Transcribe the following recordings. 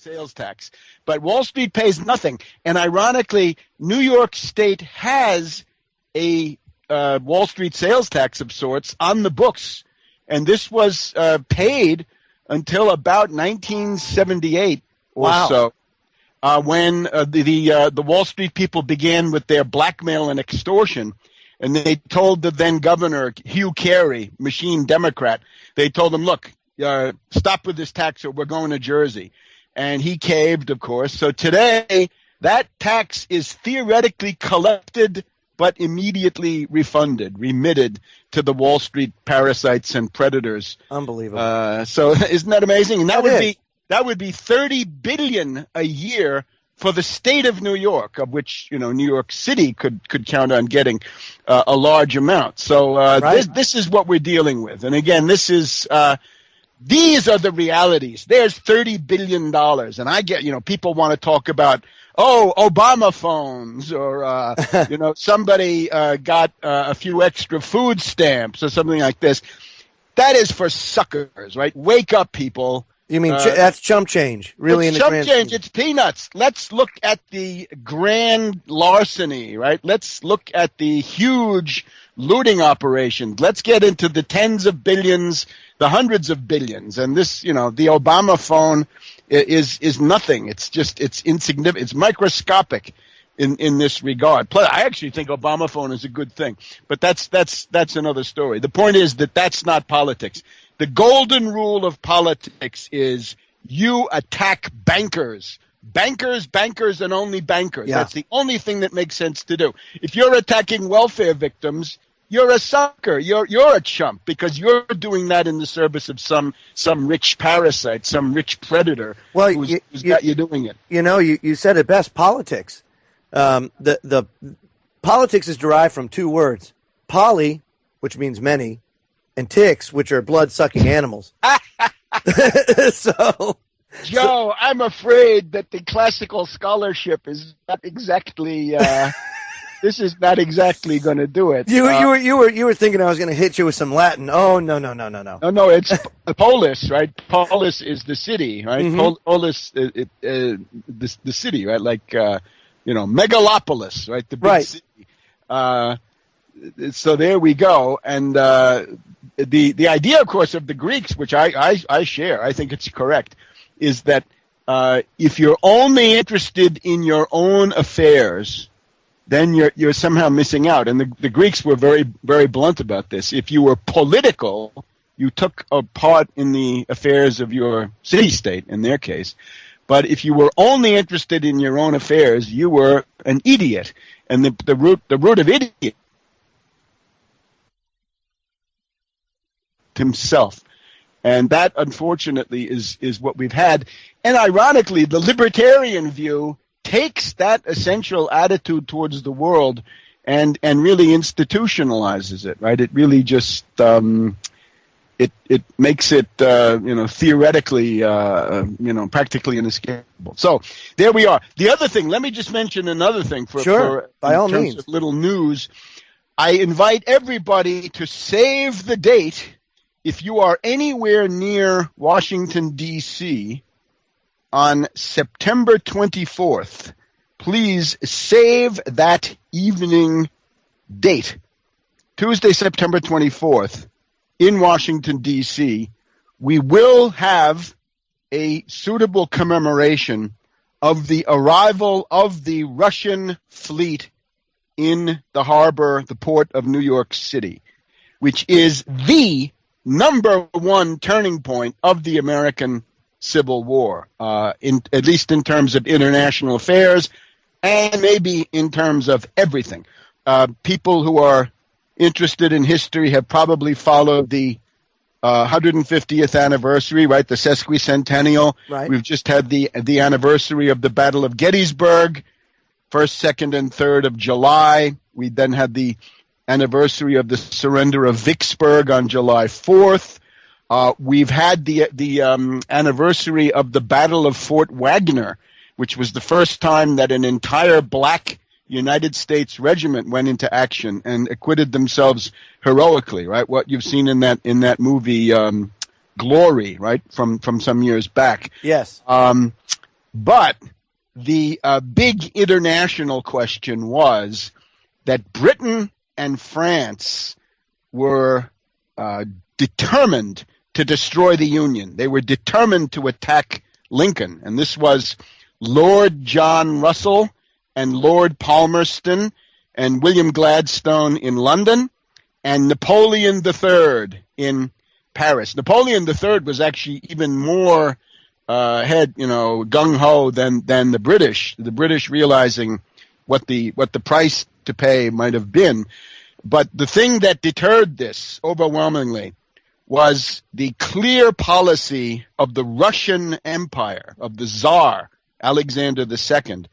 sales tax. But Wall Street pays nothing. And ironically, New York State has a Wall Street sales tax of sorts on the books. And this was paid until about 1978 or so, when the Wall Street people began with their blackmail and extortion. And they told the then governor, Hugh Carey, machine Democrat, they told him, look, stop with this tax or we're going to Jersey. And he caved, of course. So today, that tax is theoretically collected but immediately refunded, remitted to the Wall Street parasites and predators. Unbelievable. So isn't that amazing? And that would be $30 billion a year for the state of New York, of which New York City could count on getting a large amount. So this is what we're dealing with. And again, this is these are the realities. There's $30 billion, and I get people want to talk about Obama phones or somebody got a few extra food stamps or something like this. That is for suckers, right? Wake up, people. You mean that's chump change, really? It's chump change. It's peanuts. Let's look at the grand larceny, right? Let's look at the huge looting operations. Let's get into the tens of billions, the hundreds of billions. And this, the Obama phone is nothing. It's insignificant. It's microscopic in this regard. Plus, I actually think Obama phone is a good thing, but that's another story. The point is that that's not politics. The golden rule of politics is you attack bankers. Bankers, and only bankers. Yeah. That's the only thing that makes sense to do. If you're attacking welfare victims, you're a sucker. You're a chump because you're doing that in the service of some rich parasite, some rich predator who's got you doing it. You said it best, politics. The politics is derived from two words, poly, which means many, and ticks, which are blood-sucking animals. Joe, I'm afraid that the classical scholarship is not exactly. This is not exactly going to do it. You were thinking I was going to hit you with some Latin. Oh no. No, it's polis, right? Polis is the city, right? Mm-hmm. Polis, the city, right? Like megalopolis, right? The big city. So there we go, and the idea, of course, of the Greeks, which I share, I think it's correct, is that if you're only interested in your own affairs, then you're somehow missing out. And the Greeks were very, very blunt about this. If you were political, you took a part in the affairs of your city-state, in their case. But if you were only interested in your own affairs, you were an idiot. And the root of idiot himself. And that, unfortunately, is what we've had. And ironically, the libertarian view takes that essential attitude towards the world and really institutionalizes it, right? It really just it makes it theoretically practically inescapable. So there we are. The other thing, let me just mention another thing for by all means, of little news. I invite everybody to save the date. If you are anywhere near Washington, D.C., on September 24th, please save that evening date. Tuesday, September 24th, in Washington, D.C., we will have a suitable commemoration of the arrival of the Russian fleet in the harbor, the port of New York City, which is the number one turning point of the American Civil War, at least in terms of international affairs and maybe in terms of everything. People who are interested in history have probably followed the 150th anniversary, right? The sesquicentennial. Right. We've just had the anniversary of the Battle of Gettysburg, 1st, 2nd, and 3rd of July. We then had the anniversary of the surrender of Vicksburg on July 4th. We've had the anniversary of the Battle of Fort Wagner, which was the first time that an entire black United States regiment went into action and acquitted themselves heroically, right? What you've seen in that movie, Glory, right, from some years back. Yes. But the big international question was that Britain and France were determined to destroy the Union. They were determined to attack Lincoln. And this was Lord John Russell and Lord Palmerston and William Gladstone in London and Napoleon III in Paris. Napoleon III was actually even more gung-ho than the British. The British realizing what the price to pay might have been. But the thing that deterred this overwhelmingly was the clear policy of the Russian Empire, of the Tsar, Alexander II.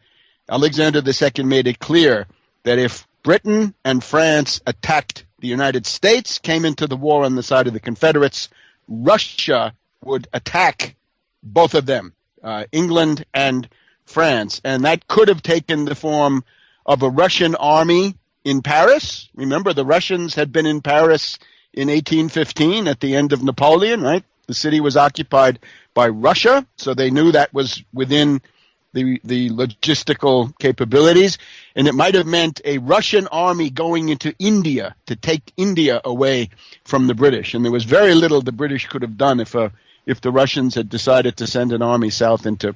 Alexander II made it clear that if Britain and France attacked the United States, came into the war on the side of the Confederates, Russia would attack both of them, England and France. And that could have taken the form of a Russian army in Paris. Remember, the Russians had been in Paris in 1815 at the end of Napoleon, right? The city was occupied by Russia, so they knew that was within the logistical capabilities. And it might have meant a Russian army going into India to take India away from the British. And there was very little the British could have done if the Russians had decided to send an army south into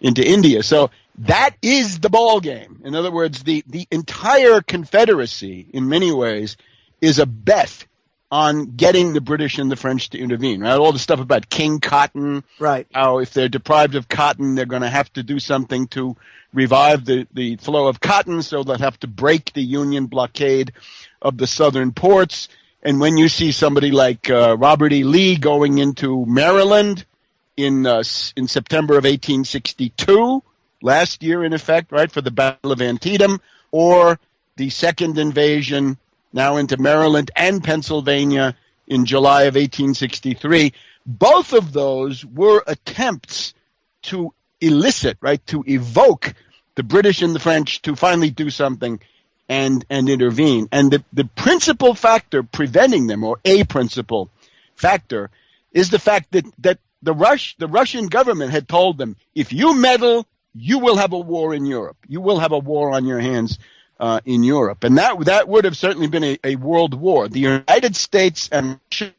India. So that is the ball game. In other words, the entire Confederacy, in many ways, is a bet on getting the British and the French to intervene. Right? All the stuff about King Cotton, right? How if they're deprived of cotton, they're going to have to do something to revive the flow of cotton, so they'll have to break the Union blockade of the southern ports. And when you see somebody like Robert E. Lee going into Maryland in September of 1862, last year in effect, right, for the Battle of Antietam, or the second invasion now into Maryland and Pennsylvania in July of 1863, both of those were attempts to elicit, right, to evoke the British and the French to finally do something and intervene. And the principal factor preventing them, or a principal factor, is the fact that the Russian government had told them, if you meddle, you will have a war in Europe. You will have a war on your hands in Europe. And that would have certainly been a world war. The United States and Russia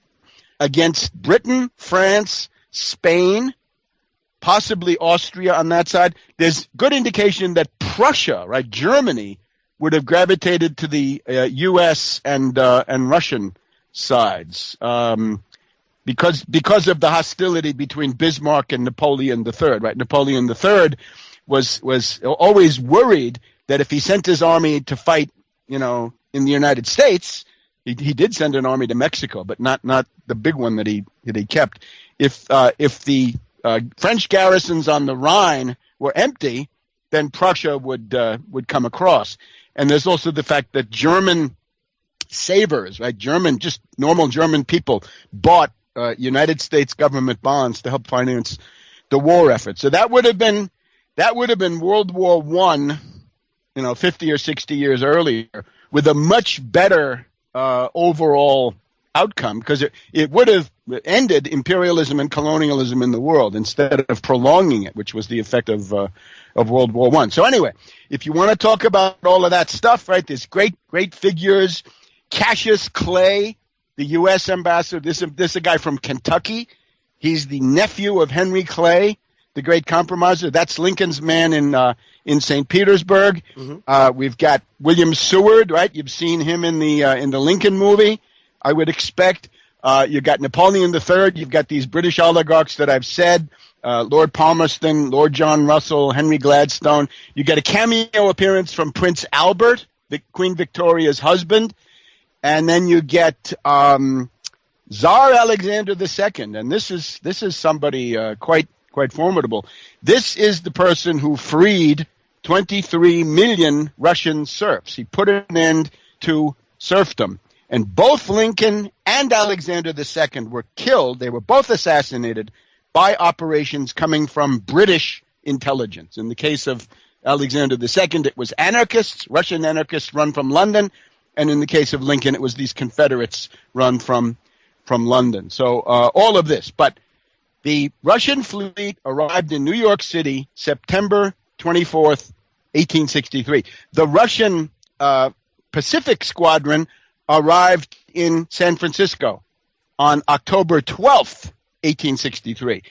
against Britain, France, Spain, possibly Austria on that side. There's good indication that Prussia, right, Germany, would have gravitated to the U.S. and Russian sides because of the hostility between Bismarck and Napoleon III. Right, Napoleon III was always worried that if he sent his army to fight, in the United States, he did send an army to Mexico, but not the big one that he kept. If the French garrisons on the Rhine were empty, then Prussia would come across. And there's also the fact that German savers, right, just normal German people, bought United States government bonds to help finance the war effort. So that would have been World War I, 50 or 60 years earlier, with a much better overall outcome, because it would have ended imperialism and colonialism in the world instead of prolonging it, which was the effect of World War I. So anyway, if you want to talk about all of that stuff, right, there's great figures. Cassius Clay, the U.S. ambassador, this is a guy from Kentucky. He's the nephew of Henry Clay, the great compromiser. That's Lincoln's man in St. Petersburg. Mm-hmm. We've got William Seward, right? You've seen him in the Lincoln movie, I would expect. You've got Napoleon III. You've got these British oligarchs that I've said, Lord Palmerston, Lord John Russell, Henry Gladstone. You get a cameo appearance from Prince Albert, Queen Victoria's husband. And then you get Tsar Alexander II. And this is somebody quite formidable. This is the person who freed 23 million Russian serfs. He put an end to serfdom. And both Lincoln and Alexander II were killed. They were both assassinated by operations coming from British intelligence. In the case of Alexander II, it was anarchists, Russian anarchists run from London. And in the case of Lincoln, it was these Confederates run from London. So all of this. But The Russian fleet arrived in New York City September 24th, 1863. The Russian Pacific Squadron arrived in San Francisco on October 12th, 1863.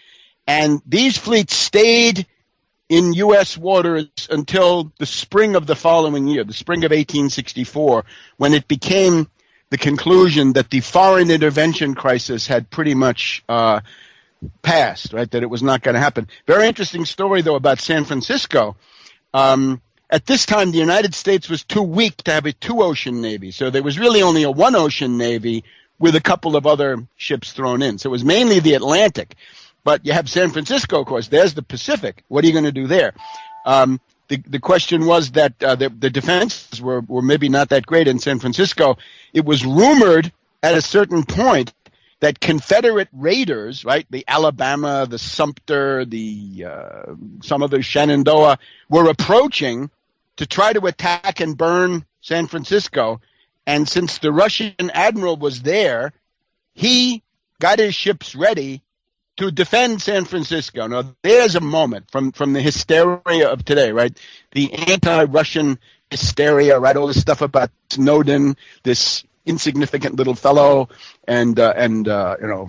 And these fleets stayed in U.S. waters until the spring of the following year, the spring of 1864, when it became the conclusion that the foreign intervention crisis had pretty much passed, right, that it was not going to happen. Very interesting story, though, about San Francisco. At this time, the United States was too weak to have a two-ocean navy, so there was really only a one-ocean navy with a couple of other ships thrown in. So it was mainly the Atlantic. But you have San Francisco, of course. There's the Pacific. What are you going to do there? The question was that the defenses were maybe not that great in San Francisco. It was rumored at a certain point that Confederate raiders, right, the Alabama, the Sumter, some of the Shenandoah, were approaching to try to attack and burn San Francisco. And since the Russian admiral was there, he got his ships ready to defend San Francisco. Now, there's a moment from the hysteria of today, right? The anti-Russian hysteria, right? All this stuff about Snowden, this insignificant little fellow, and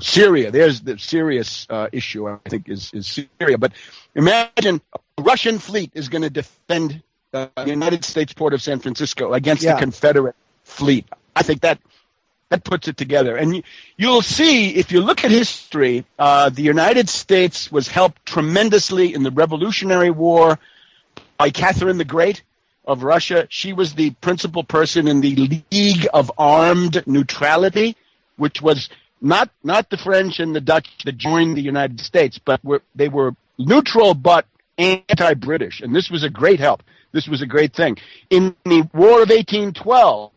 Syria. There's the serious issue, I think, is Syria. But imagine a Russian fleet is going to defend the United States port of San Francisco against the Confederate fleet. I think that puts it together. And you'll see, if you look at history, the United States was helped tremendously in the Revolutionary War by Catherine the Great of Russia. She was the principal person in the League of Armed Neutrality, which was not the French and the Dutch that joined the United States, but they were neutral but anti-British. And this was a great help. This was a great thing. In the War of 1812,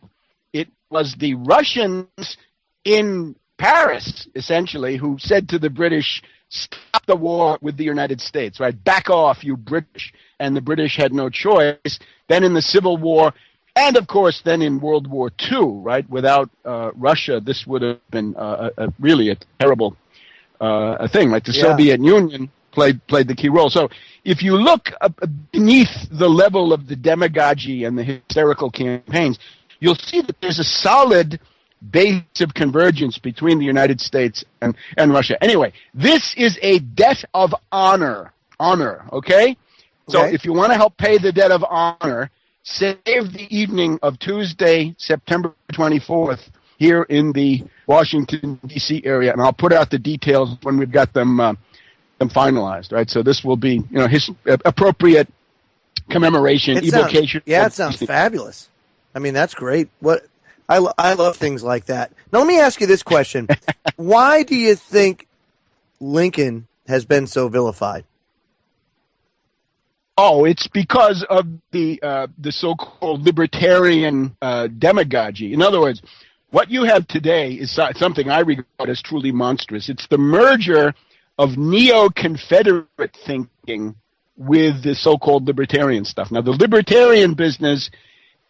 it was the Russians in Paris, essentially, who said to the British, stop the war with the United States, right? Back off, you British. And the British had no choice. Then in the Civil War, and of course then in World War II, right? Without Russia, this would have been really a terrible thing. Like the Soviet Union played the key role. So if you look beneath the level of the demagogy and the hysterical campaigns, you'll see that there's a solid base of convergence between the United States and Russia. Anyway, this is a debt of honor, okay? So if you want to help pay the debt of honor, save the evening of Tuesday, September 24th, here in the Washington, D.C. area, and I'll put out the details when we've got them finalized, right? So this will be, his appropriate commemoration, evocation. It sounds fabulous. I mean, that's great. I love things like that. Now, let me ask you this question. Why do you think Lincoln has been so vilified? Oh, it's because of the so-called libertarian demagogy. In other words, what you have today is something I regard as truly monstrous. It's the merger of neo-Confederate thinking with the so-called libertarian stuff. Now, the libertarian business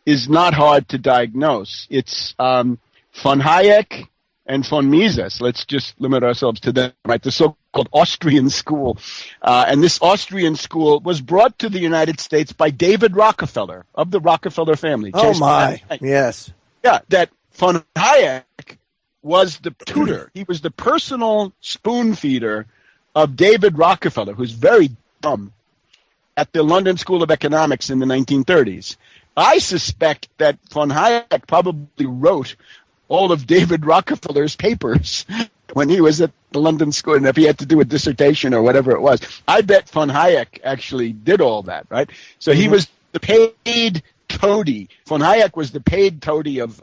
is not hard to diagnose. It's von Hayek and von Mises. Let's just limit ourselves to them, right? The so-called Austrian school. And this Austrian school was brought to the United States by David Rockefeller of the Rockefeller family. Oh, my. Yes. Yeah, that von Hayek was the tutor. He was the personal spoon feeder of David Rockefeller, who's very dumb, at the London School of Economics in the 1930s. I suspect that von Hayek probably wrote all of David Rockefeller's papers when he was at the London School, and if he had to do a dissertation or whatever it was. I bet von Hayek actually did all that, right? So he was the paid toady. Von Hayek was the paid toady of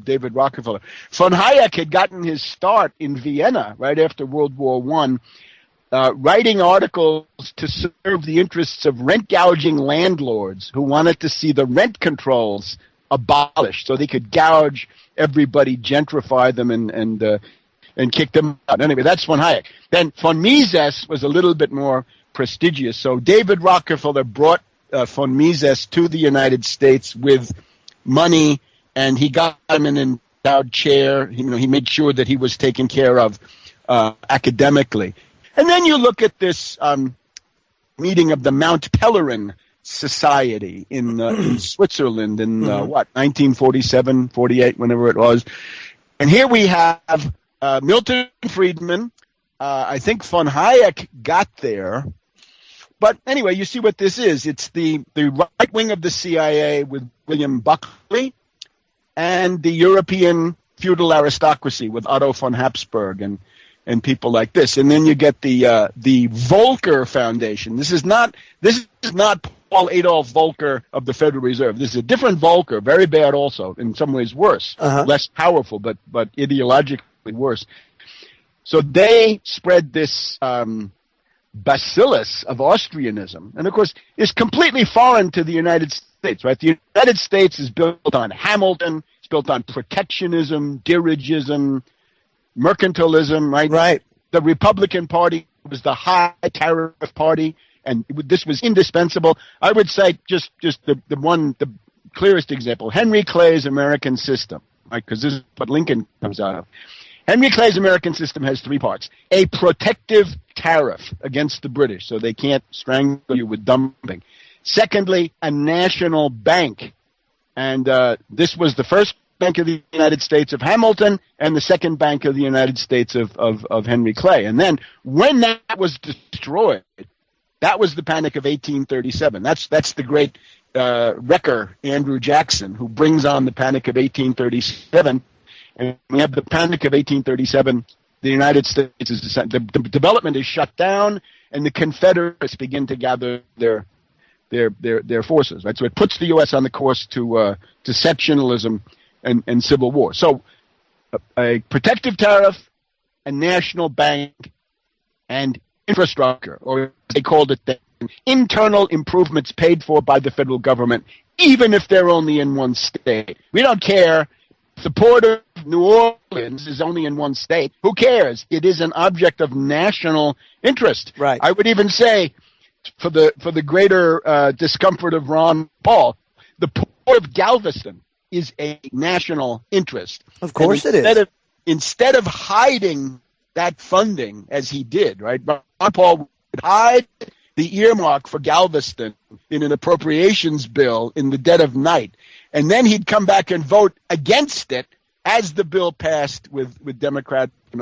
David Rockefeller. Von Hayek had gotten his start in Vienna right after World War I, writing articles to serve the interests of rent-gouging landlords who wanted to see the rent controls abolished so they could gouge everybody, gentrify them, and kick them out. Anyway, that's von Hayek. Then von Mises was a little bit more prestigious. So David Rockefeller brought von Mises to the United States with money, and he got him an endowed chair. He made sure that he was taken care of academically. And then you look at this meeting of the Mount Pelerin Society in Switzerland in, 1947, 48, whenever it was. And here we have Milton Friedman. I think von Hayek got there. But anyway, you see what this is. It's the right wing of the CIA with William Buckley and the European feudal aristocracy with Otto von Habsburg and people like this. And then you get the Volcker Foundation. This is not Paul Adolf Volcker of the Federal Reserve. This is a different Volcker, very bad also, in some ways worse, less powerful, but ideologically worse. So they spread this bacillus of Austrianism, and of course is completely foreign to the United States, right? The United States is built on Hamilton, it's built on protectionism, dirigism, mercantilism, right? Right. The Republican Party was the high tariff party, and this was indispensable. I would cite just the clearest example, Henry Clay's American System, right? Because this is what Lincoln comes out of. Henry Clay's American System has three parts. A protective tariff against the British, so they can't strangle you with dumping. Secondly, a national bank. And this was the first Bank of the United States of Hamilton and the second Bank of the United States of Henry Clay. And then when that was destroyed, that was the Panic of 1837. That's the great wrecker, Andrew Jackson, who brings on the Panic of 1837. And we have the Panic of 1837. The United States the development is shut down, and the Confederates begin to gather their forces. Right, so it puts the U.S. on the course to sectionalism and civil war. So a protective tariff, a national bank, and infrastructure, or they called it the internal improvements paid for by the federal government, even if they're only in one state. We don't care. The port of New Orleans is only in one state. Who cares? It is an object of national interest. Right. I would even say, for the greater discomfort of Ron Paul, the port of Galveston is a national interest. Of course it is. Instead of hiding that funding as he did, right? Ron Paul would hide the earmark for Galveston in an appropriations bill in the dead of night. And then he'd come back and vote against it as the bill passed with Democrats and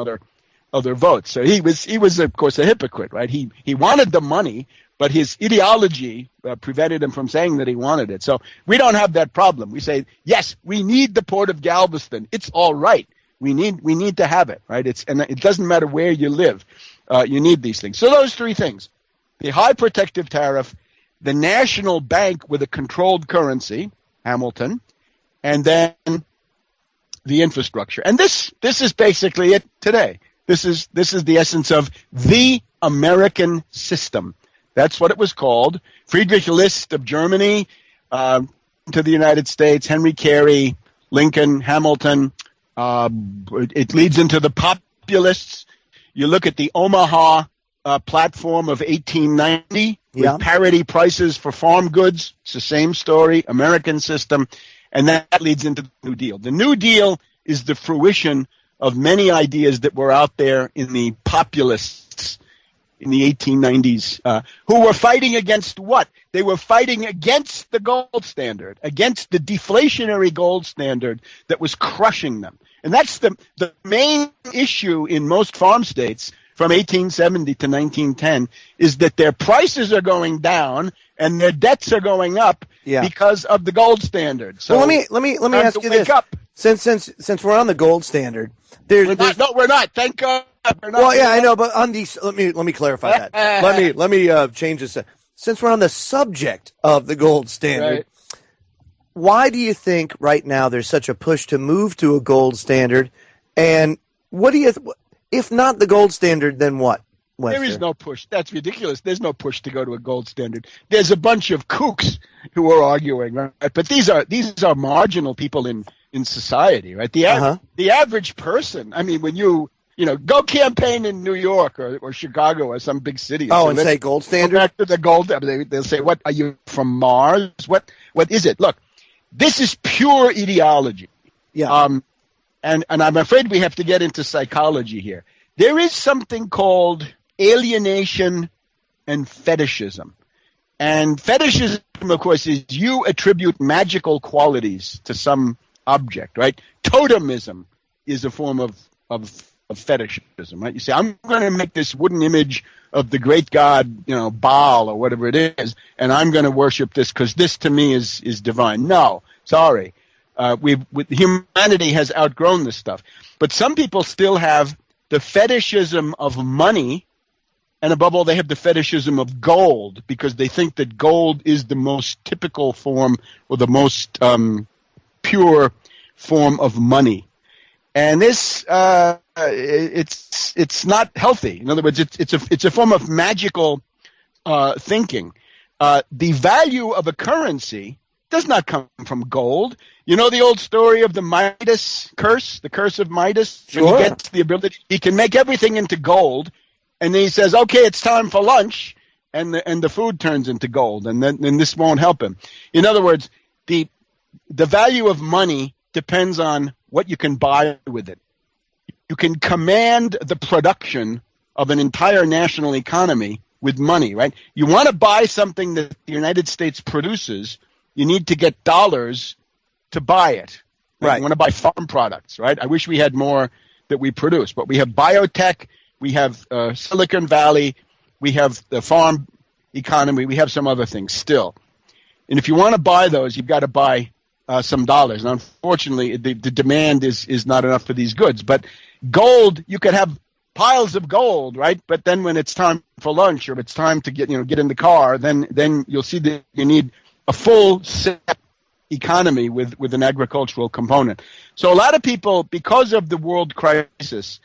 other votes. So he was of course a hypocrite, right? He wanted the money, but his ideology prevented him from saying that he wanted it. So we don't have that problem. We say, yes, we need the port of Galveston. It's all right. We need to have it, right? And it doesn't matter where you live. You need these things. So those three things: the high protective tariff, the national bank with a controlled currency, Hamilton, and then the infrastructure. And this is basically it today. This is the essence of the American system. That's what it was called. Friedrich List of Germany to the United States, Henry Carey, Lincoln, Hamilton. It leads into the populists. You look at the Omaha platform of 1890 with parity prices for farm goods. It's the same story, American system, and that leads into the New Deal. The New Deal is the fruition of many ideas that were out there in the populists in the 1890s who were fighting against what? They were fighting against the gold standard, against the deflationary gold standard that was crushing them. And that's the main issue in most farm states from 1870 to 1910 is that their prices are going down and their debts are going up because of the gold standard. So well, let me ask you this: since we're on the gold standard, we're not. Thank God, we're not. Well, yeah, I know, but on these, let me clarify that. let me change this. Since we're on the subject of the gold standard. Right. Why do you think right now there's such a push to move to a gold standard? And what do you, if not the gold standard, then what? Webster? There is no push. That's ridiculous. There's no push to go to a gold standard. There's a bunch of kooks who are arguing, right? But these are marginal people in society, right? The average person. I mean, when you go campaign in New York or Chicago or some big city. Oh, and say gold standard. Go back to the gold. They'll say, "What are you from Mars? What is it?" Look. This is pure ideology. Yeah. And I'm afraid we have to get into psychology here. There is something called alienation and fetishism. And fetishism, of course, is you attribute magical qualities to some object, right? Totemism is a form of fetishism, right? You say, I'm going to make this wooden image of the great god, Baal or whatever it is, and I'm going to worship this because this to me is divine. No, sorry. Humanity has outgrown this stuff. But some people still have the fetishism of money, and above all, they have the fetishism of gold because they think that gold is the most typical form or the most pure form of money. And this, it's not healthy. In other words, it's a form of magical thinking. The value of a currency does not come from gold. You know the old story of the Midas curse, the curse of Midas? Sure. He gets the ability, he can make everything into gold, and then he says, okay, it's time for lunch, and the food turns into gold, and then this won't help him. In other words, the value of money depends on what you can buy with it. You can command the production of an entire national economy with money, right? You want to buy something that the United States produces, you need to get dollars to buy it. Right? You want to buy farm products, right? I wish we had more that we produce, but we have biotech, we have Silicon Valley, we have the farm economy, we have some other things still. And if you want to buy those, you've got to buy some dollars. And unfortunately, the demand is not enough for these goods. But gold, you could have piles of gold, right? But then when it's time for lunch or it's time to get in the car, then you'll see that you need a full set economy with an agricultural component. So a lot of people, because of the world crisis,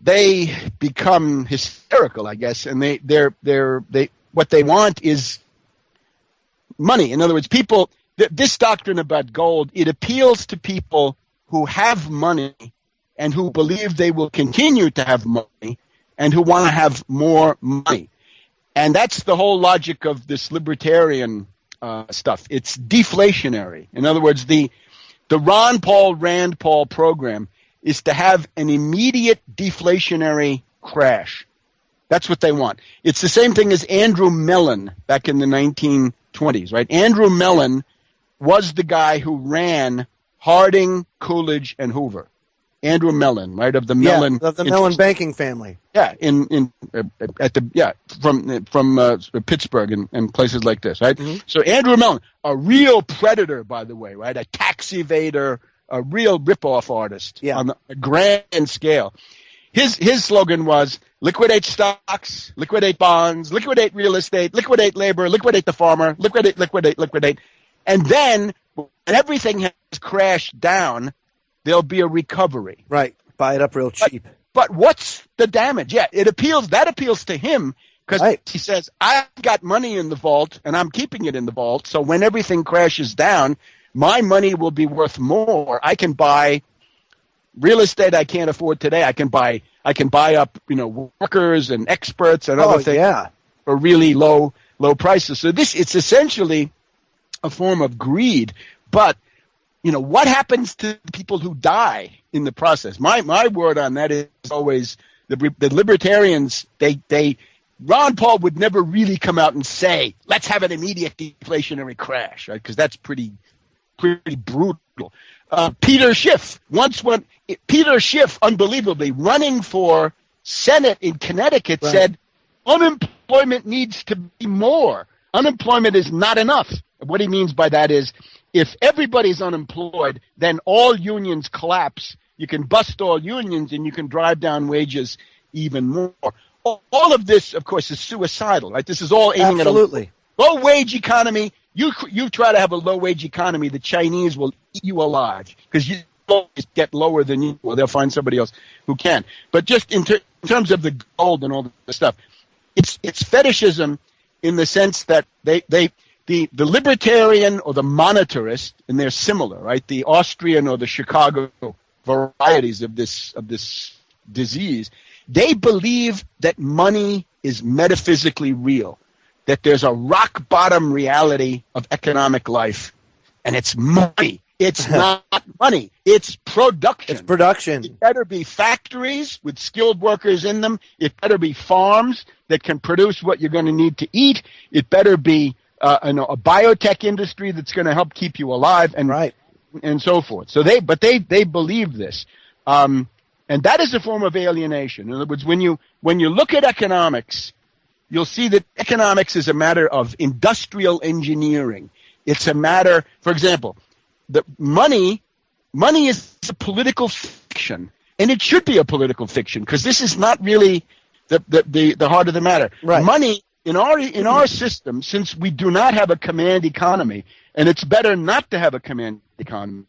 they become hysterical, I guess, and they what they want is money. In other words, people. This doctrine about gold, it appeals to people who have money and who believe they will continue to have money and who want to have more money. And that's the whole logic of this libertarian stuff. It's deflationary. In other words, the Ron Paul, Rand Paul program is to have an immediate deflationary crash. That's what they want. It's the same thing as Andrew Mellon back in the 1920s, right? Andrew Mellon was the guy who ran Harding, Coolidge, and Hoover. Andrew Mellon, right, of the Mellon, of the Mellon banking family. Yeah, from Pittsburgh and places like this, right? Mm-hmm. So Andrew Mellon, a real predator, by the way, right, a tax evader, a real rip-off artist on a grand scale. His slogan was liquidate stocks, liquidate bonds, liquidate real estate, liquidate labor, liquidate the farmer, liquidate. And then, when everything has crashed down, there'll be a recovery. Right. Buy it up real cheap. But what's the damage? Yeah, that appeals to him because he says, I've got money in the vault and I'm keeping it in the vault. So when everything crashes down, my money will be worth more. I can buy real estate I can't afford today. I can buy up, workers and experts and other things for really low prices. So it's essentially a form of greed, but what happens to people who die in the process? My word on that is always the libertarians. Ron Paul would never really come out and say, "Let's have an immediate deflationary crash," right? Because that's pretty brutal. Peter Schiff Peter Schiff, unbelievably, running for Senate in Connecticut, said unemployment needs to be more. Unemployment is not enough. What he means by that is if everybody's unemployed, then all unions collapse. You can bust all unions and you can drive down wages even more. All of this, of course, is suicidal, right? This is all aiming at a low-wage economy. You try to have a low-wage economy, the Chinese will eat you alive because you always get lower than you. Well, they'll find somebody else who can. But just in terms of the gold and all the stuff, it's fetishism in the sense that the libertarian or the monetarist, and they're similar, right? The Austrian or the Chicago varieties of this disease, they believe that money is metaphysically real, that there's a rock bottom reality of economic life, and it's money. It's not money. It's production. It's production. It better be factories with skilled workers in them. It better be farms that can produce what you're going to need to eat. It better be a biotech industry that's going to help keep you alive, and so forth. So they believe this, and that is a form of alienation. In other words, when you look at economics, you'll see that economics is a matter of industrial engineering. It's a matter, for example, the money is a political fiction, and it should be a political fiction because this is not really the heart of the matter. Right. Money in our system, since we do not have a command economy, and it's better not to have a command economy,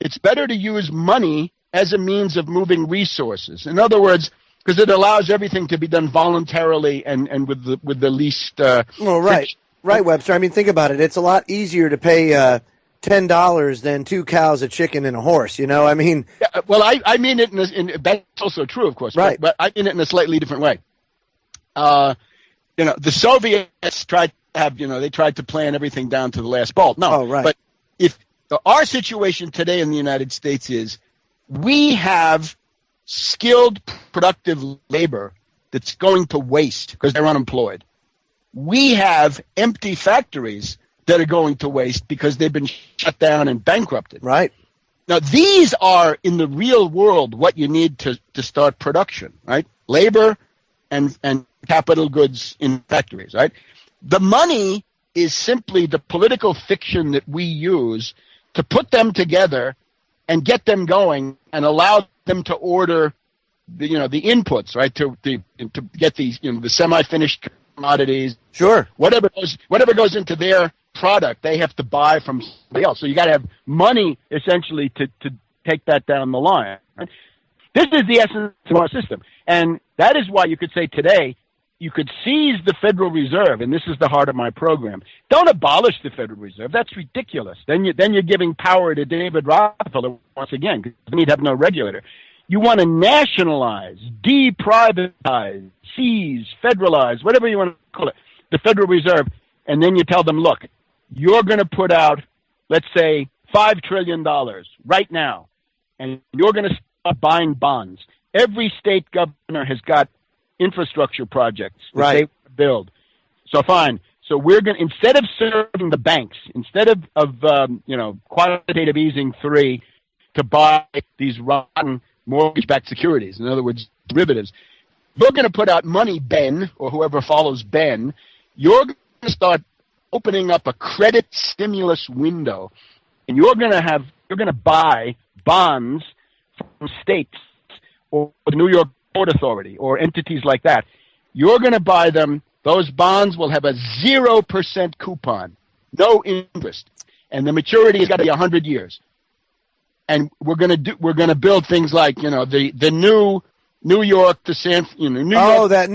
it's better to use money as a means of moving resources. In other words, because it allows everything to be done voluntarily and with the least. Right, Webster. I mean, think about it. It's a lot easier to pay $10 than 2 cows, a chicken, and a horse. You know, I mean. Yeah, well, I mean it that's also true, of course. Right. But I mean it in a slightly different way. The Soviets tried to plan everything down to the last bolt. No. Oh, right. But if our situation today in the United States is we have skilled, productive labor that's going to waste because they're unemployed. We have empty factories that are going to waste because they've been shut down and bankrupted. Right. Now, these are, in the real world, what you need to start production, right? Labor and capital goods in factories, right? The money is simply the political fiction that we use to put them together and get them going and allow them to order the inputs, right? To get these, the semi-finished commodities. Sure. Whatever goes into their product, they have to buy from somebody else. So you got to have money essentially to take that down the line. Right? This is the essence of our system, and that is why you could say today you could seize the Federal Reserve, and this is the heart of my program. Don't abolish the Federal Reserve. That's ridiculous. Then you're giving power to David Rockefeller once again, because then he'd have no regulator. You want to nationalize, deprivatize, seize, federalize, whatever you want to call it, the Federal Reserve, and then you tell them, look, you're going to put out, let's say, $5 trillion right now, and you're going to start buying bonds. Every state governor has got infrastructure projects that they build. So fine. So we're going to, instead of serving the banks, instead of quantitative easing 3 to buy these rotten mortgage-backed securities, in other words, derivatives, we're going to put out money, Ben, or whoever follows Ben. You're going to start opening up a credit stimulus window, and you're going to buy bonds from states or the New York Port Authority or entities like that. You're going to buy them. Those bonds will have a 0% coupon, no interest, and the maturity has got to be 100 years. And we're going to build things like the new New York to San New York. That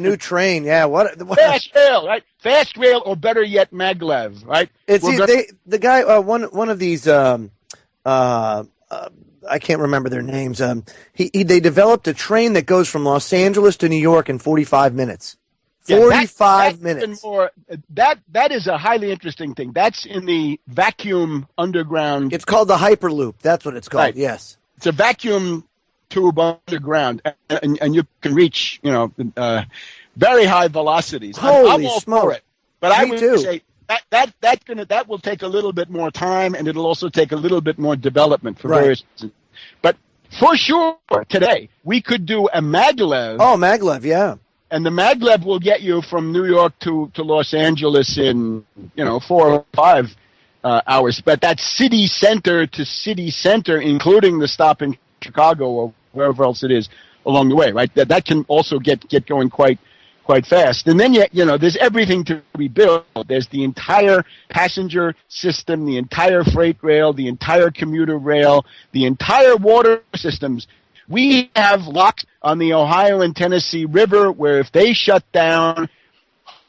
new train. Yeah, what Fast rail, right? Fast rail, or better yet, maglev, right? The guy one of these I can't remember their names. They developed a train that goes from Los Angeles to New York in 45 minutes. 45 minutes. That is a highly interesting thing. That's in the vacuum underground. It's called the Hyperloop. That's what it's called. Right. Yes. It's a vacuum tube underground, and you can reach very high velocities. Holy I'm all smoke. for it. But I would too. say that will take a little bit more time, and it'll also take a little bit more development for various reasons. But for sure, today we could do a maglev. Oh, maglev, yeah. And the maglev will get you from New York to Los Angeles in 4 or 5 hours. But that's city center to city center, including the stop in Chicago or wherever else it is along the way, right? That can also get going quite fast. And then there's everything to be built. There's the entire passenger system, the entire freight rail, the entire commuter rail, the entire water systems. We have locks on the Ohio and Tennessee River where if they shut down,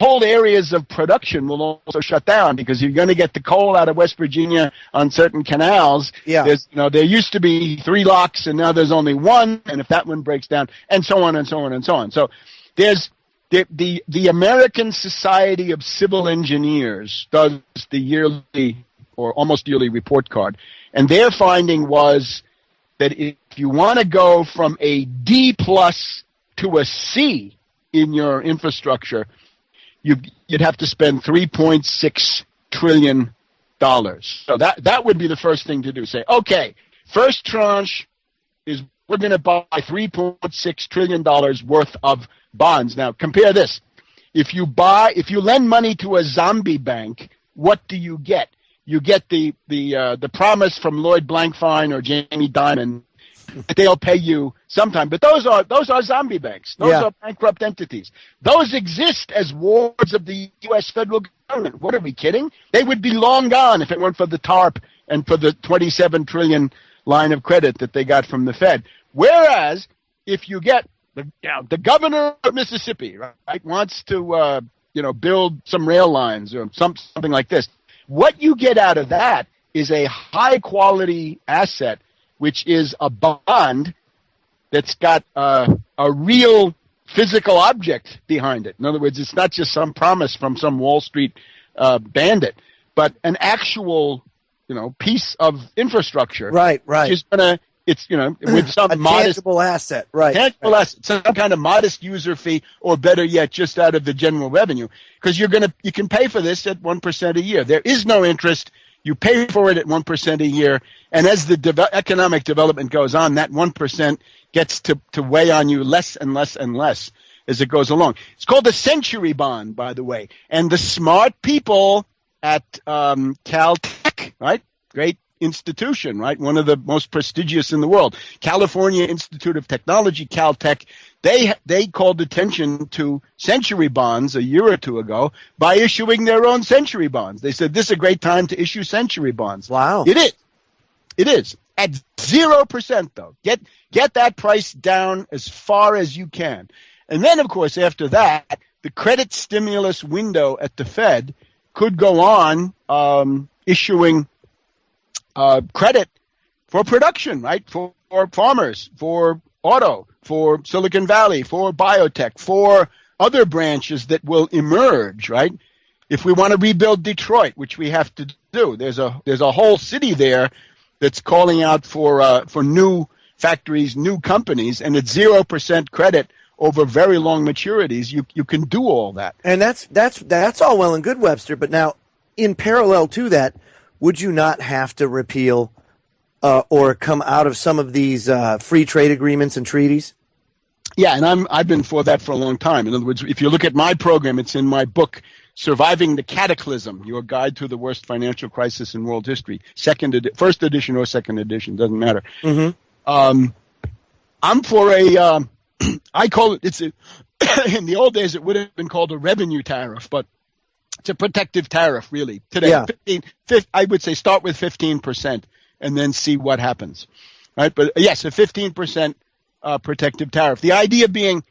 whole areas of production will also shut down, because you're going to get the coal out of West Virginia on certain canals. Yeah. There used to be 3 locks and now there's only 1, and if that one breaks down, and so on and so on and so on. So there's the American Society of Civil Engineers does the yearly or almost yearly report card. And their finding was that if you want to go from a D plus to a C in your infrastructure, you'd have to spend $3.6 trillion. So that would be the first thing to do. Say, okay, first tranche is we're going to buy $3.6 trillion worth of bonds. Now, compare this. If you lend money to a zombie bank, what do you get? You get the promise from Lloyd Blankfein or Jamie Dimon that they'll pay you sometime. But those are zombie banks. Those are bankrupt entities. Those exist as wards of the U.S. federal government. What are we kidding? They would be long gone if it weren't for the TARP and for the $27 trillion line of credit that they got from the Fed. Whereas if you get the governor of Mississippi, right, wants to build some rail lines or something like this, what you get out of that is a high quality asset, which is a bond that's got a real physical object behind it. In other words, it's not just some promise from some Wall Street bandit, but an actual piece of infrastructure. Right. Which is gonna. It's with some a modest tangible asset, right? Tangible asset, some kind of modest user fee, or better yet, just out of the general revenue, because you can pay for this at 1% a year. There is no interest. You pay for it at 1% a year, and as the economic development goes on, that 1% gets to weigh on you less and less and less as it goes along. It's called a century bond, by the way, and the smart people at Caltech, right? Great institution, right? One of the most prestigious in the world. California Institute of Technology, Caltech, they called attention to century bonds a year or two ago by issuing their own century bonds. They said this is a great time to issue century bonds. Wow. It is. At 0% though. Get that price down as far as you can. And then of course after that, the credit stimulus window at the Fed could go on issuing credit for production, right? For farmers, for auto, for Silicon Valley, for biotech, for other branches that will emerge, right? If we want to rebuild Detroit, which we have to do, there's a whole city there that's calling out for new factories, new companies, and at 0% credit over very long maturities, you can do all that. And that's all well and good, Webster. But now, in parallel to that, would you not have to repeal or come out of some of these free trade agreements and treaties? Yeah, and I've been for that for a long time. In other words, if you look at my program, it's in my book, Surviving the Cataclysm, Your Guide to the Worst Financial Crisis in World History. First edition or second edition, doesn't matter. Mm-hmm. I'm for I call it, in the old days it would have been called a revenue tariff, but it's a protective tariff, really. Today, I would say start with 15% and then see what happens, right? But yes, a 15% protective tariff. The idea being,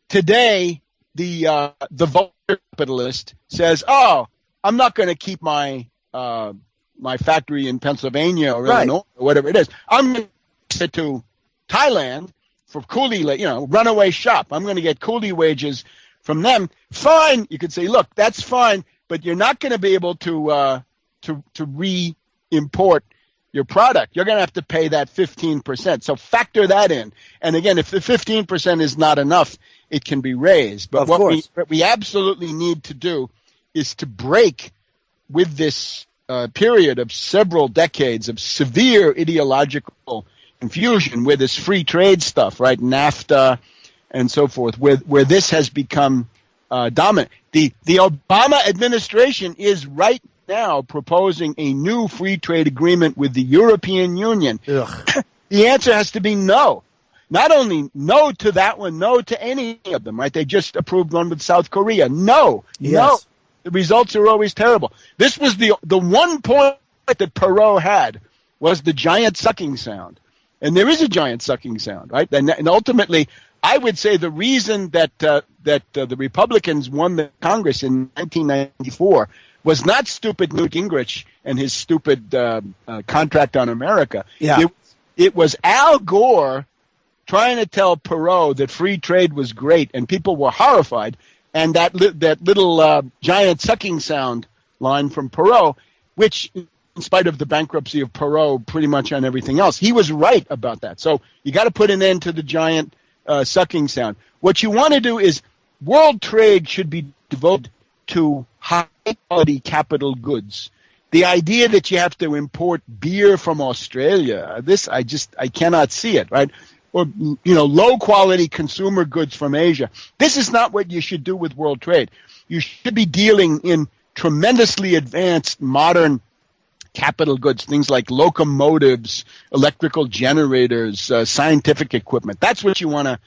today the vulture capitalist says, "Oh, I'm not going to keep my factory in Pennsylvania or Illinois or whatever it is. I'm going to send it to Thailand for coolie, runaway shop. I'm going to get coolie wages from them." Fine, you could say, look, that's fine, but you're not going to be able to re-import your product. You're going to have to pay that 15%. So factor that in. And again, if the 15% is not enough, it can be raised. But what we absolutely need to do is to break with this period of several decades of severe ideological confusion with this free trade stuff, right? NAFTA and so forth, where this has become dominant. The Obama administration is right now proposing a new free trade agreement with the European Union. The answer has to be no. Not only no to that one, no to any of them, right? They just approved one with South Korea. No. The results are always terrible. This was the one point that Perot had, was the giant sucking sound. And there is a giant sucking sound, right? And ultimately, I would say the reason that the Republicans won the Congress in 1994 was not stupid Newt Gingrich and his stupid contract on America. Yeah. It was Al Gore trying to tell Perot that free trade was great, and people were horrified. And that little giant sucking sound line from Perot, which in spite of the bankruptcy of Perot, pretty much on everything else. He was right about that. So you got to put an end to the giant sucking sound. What you want to do is world trade should be devoted to high-quality capital goods. The idea that you have to import beer from Australia, I cannot see it, right? Or, low-quality consumer goods from Asia. This is not what you should do with world trade. You should be dealing in tremendously advanced modern capital goods, things like locomotives, electrical generators, scientific equipment. That's what you want to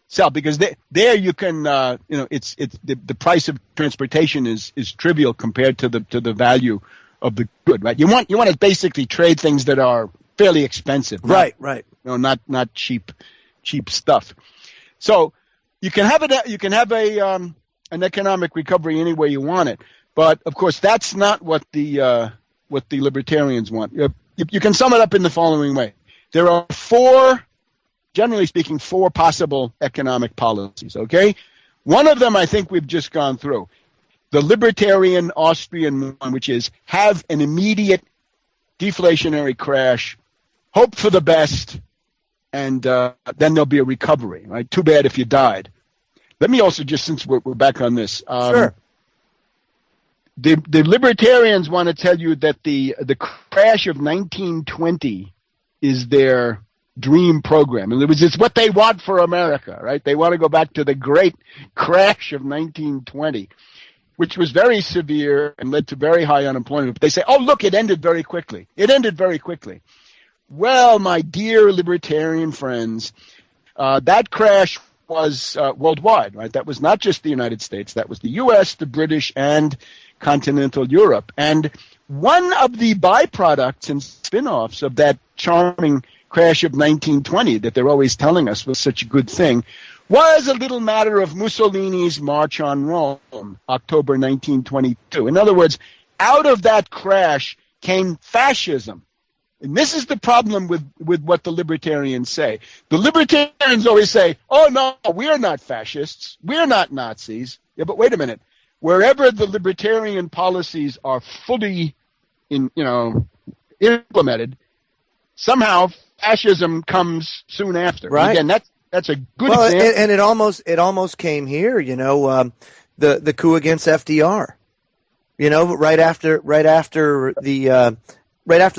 sell, because there you can, it's the price of transportation is trivial compared to the value of the good, right? You want to basically trade things that are fairly expensive, right? Not cheap stuff. So you can have an economic recovery any way you want it, but of course that's not what the libertarians want. You can sum it up in the following way: there are generally speaking, four possible economic policies. Okay, one of them I think we've just gone through. The libertarian Austrian one, which is have an immediate deflationary crash, hope for the best, and then there'll be a recovery. Right? Too bad if you died. Let me also just, since we're back on this, sure. The libertarians want to tell you that the crash of 1920 is their dream program. In other words, it's what they want for America, right? They want to go back to the great crash of 1920. Which was very severe and led to very high unemployment. But they say, oh, look, it ended very quickly. Well, my dear libertarian friends, that crash was worldwide, right? That was not just the United States. That was the U.S., the British, and continental Europe. And one of the byproducts and spin-offs of that charming crash of 1920 that they're always telling us was such a good thing was a little matter of Mussolini's March on Rome, October 1922. In other words, out of that crash came fascism. And this is the problem with what the libertarians say. The libertarians always say, oh, no, we're not fascists. We're not Nazis. Yeah, but wait a minute. Wherever the libertarian policies are fully implemented, somehow fascism comes soon after. Right. And again, that's a good example. And it almost came here, the coup against FDR. Right after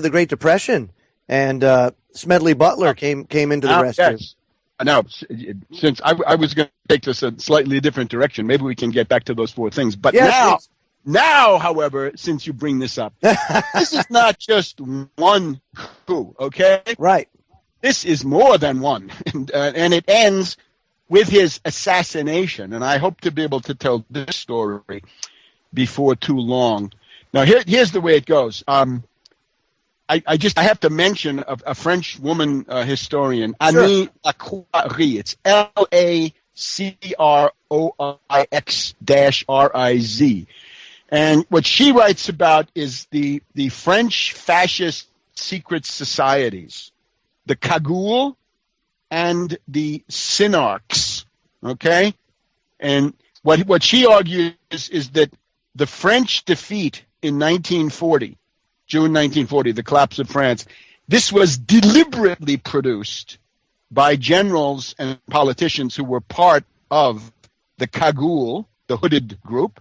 the Great Depression, and Smedley Butler came into the rescue. Yes. Now, since I was going to take this a slightly different direction, maybe we can get back to those four things. But yes, now, however, since you bring this up, this is not just one coup, okay? Right. This is more than one, and it ends with his assassination. And I hope to be able to tell this story before too long. Now, here's the way it goes. I have to mention a French woman historian, sure. Annie Lacroix. It's LACROIX-RIZ. And what she writes about is the French fascist secret societies, the Cagoule and the Synarchs, okay? And what she argues is that the French defeat in 1940, June 1940, the collapse of France, this was deliberately produced by generals and politicians who were part of the Cagoule, the hooded group,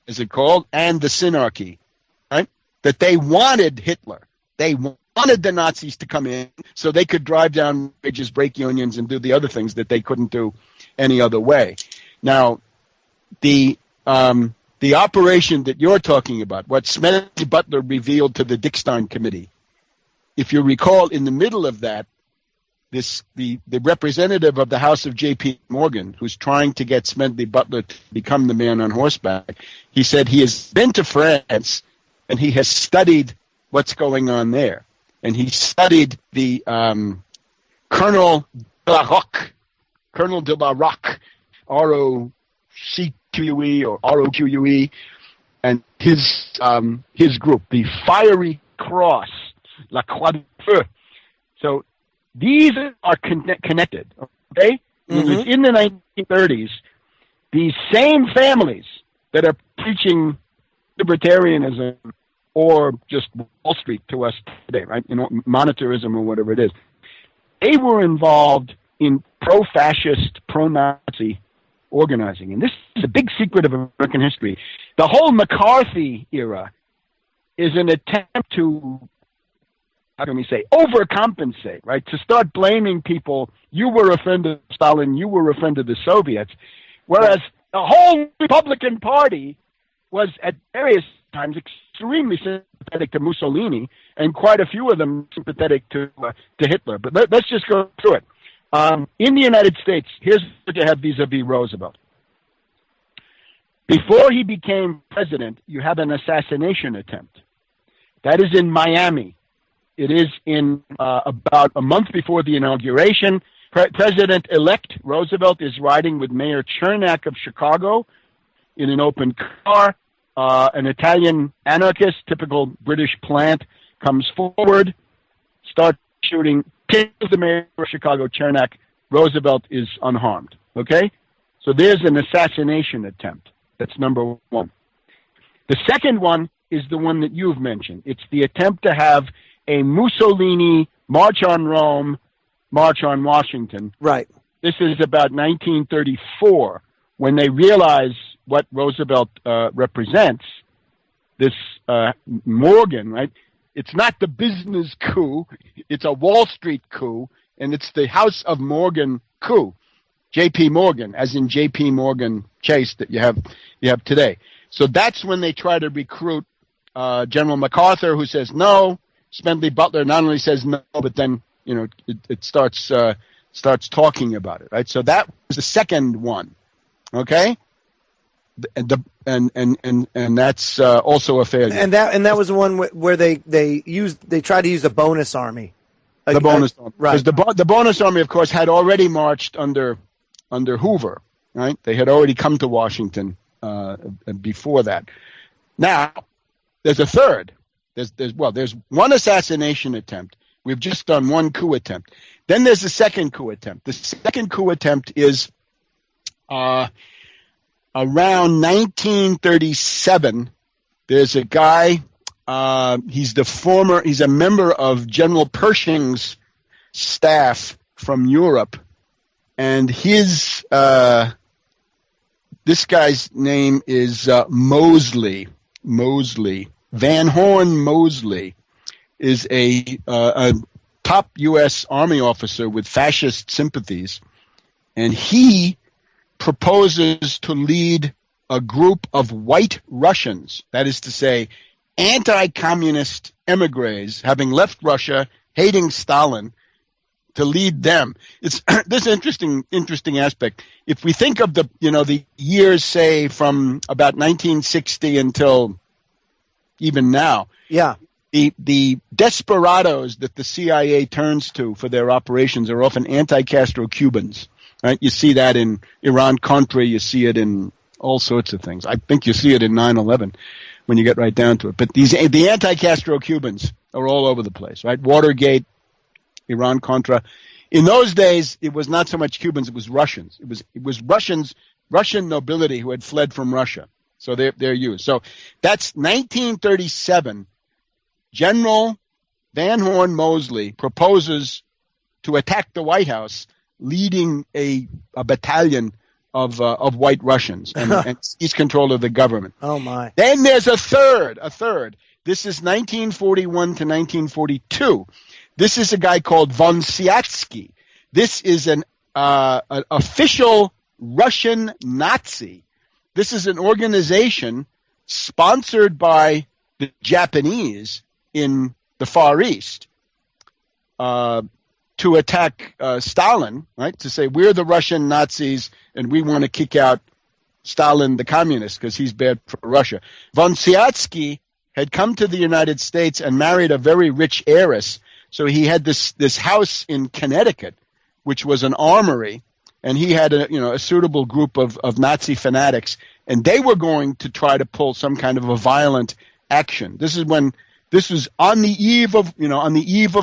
as it's called, and the Synarchy, right? That they wanted Hitler. They wanted the Nazis to come in so they could drive down wages, break unions, and do the other things that they couldn't do any other way. Now, the operation that you're talking about, what Smedley Butler revealed to the Dick Stein Committee, if you recall, in the middle of that, the representative of the House of J.P. Morgan, who's trying to get Smedley Butler to become the man on horseback, he said he has been to France and he has studied what's going on there. And he studied the Colonel de la Roque, R-O-C-Q-U-E or R-O-Q-U-E, and his group, the Fiery Cross, La Croix de Feu. So these are connected, okay? Mm-hmm. In the 1930s, these same families that are preaching libertarianism or just Wall Street to us today, right? Monetarism or whatever it is. They were involved in pro-fascist, pro-Nazi organizing. And this is a big secret of American history. The whole McCarthy era is an attempt to, how can we say, overcompensate, right? To start blaming people. You were a friend of Stalin, you were a friend of the Soviets. Whereas the whole Republican Party was at various times extremely sympathetic to Mussolini, and quite a few of them sympathetic to Hitler. But let's just go through it. In the United States, here's what you have vis-a-vis Roosevelt. Before he became president, you have an assassination attempt. That is in Miami. It is in about a month before the inauguration. President-elect Roosevelt is riding with Mayor Chernak of Chicago in an open car. An Italian anarchist, typical British plant, comes forward, starts shooting, kills the mayor of Chicago, Chernak. Roosevelt is unharmed. Okay? So there's an assassination attempt. That's number one. The second one is the one that you've mentioned. It's the attempt to have a Mussolini March on Rome, March on Washington. Right. This is about 1934, when they realize what Roosevelt represents, this Morgan, right? It's not the business coup. It's a Wall Street coup, and it's the House of Morgan coup. J.P. Morgan, as in J.P. Morgan Chase that you have today. So that's when they try to recruit General MacArthur, who says no. Smedley Butler not only says no, but then it starts talking about it, right? So that was the second one, okay? And that's also a failure. And that was the one where they tried to use a bonus army. The bonus army, right? Because the bonus army, of course, had already marched under Hoover, right? They had already come to Washington before that. Now, there's a third. There's one assassination attempt. We've just done one coup attempt. Then there's the second coup attempt. The second coup attempt is around 1937. There's a guy. He's a member of General Pershing's staff from Europe, and this guy's name is Mosley. Van Horn Mosley is a top U.S. Army officer with fascist sympathies, and he proposes to lead a group of white Russians, that is to say, anti-communist emigres, having left Russia, hating Stalin, to lead them. It's this interesting aspect. If we think of the years, say, from about 1960 until even now, yeah, the desperados that the CIA turns to for their operations are often anti-Castro Cubans. Right? You see that in Iran-Contra. You see it in all sorts of things. I think you see it in 9/11 when you get right down to it. But the anti-Castro Cubans are all over the place, right? Watergate, Iran-Contra. In those days, it was not so much Cubans; it was Russians. It was Russian nobility who had fled from Russia. So they're used. So that's 1937. General Van Horn Mosley proposes to attack the White House, leading a battalion of white Russians and seize control of the government. Oh my! Then there's a third. This is 1941 to 1942. This is a guy called von Siatsky. This is an official Russian Nazi. This is an organization sponsored by the Japanese in the Far East to attack Stalin, right? To say we're the Russian Nazis and we want to kick out Stalin, the communist, because he's bad for Russia. Von Siatsky had come to the United States and married a very rich heiress. So he had this house in Connecticut, which was an armory, and he had a suitable group of Nazi fanatics, and they were going to try to pull some kind of a violent action. This was on the eve of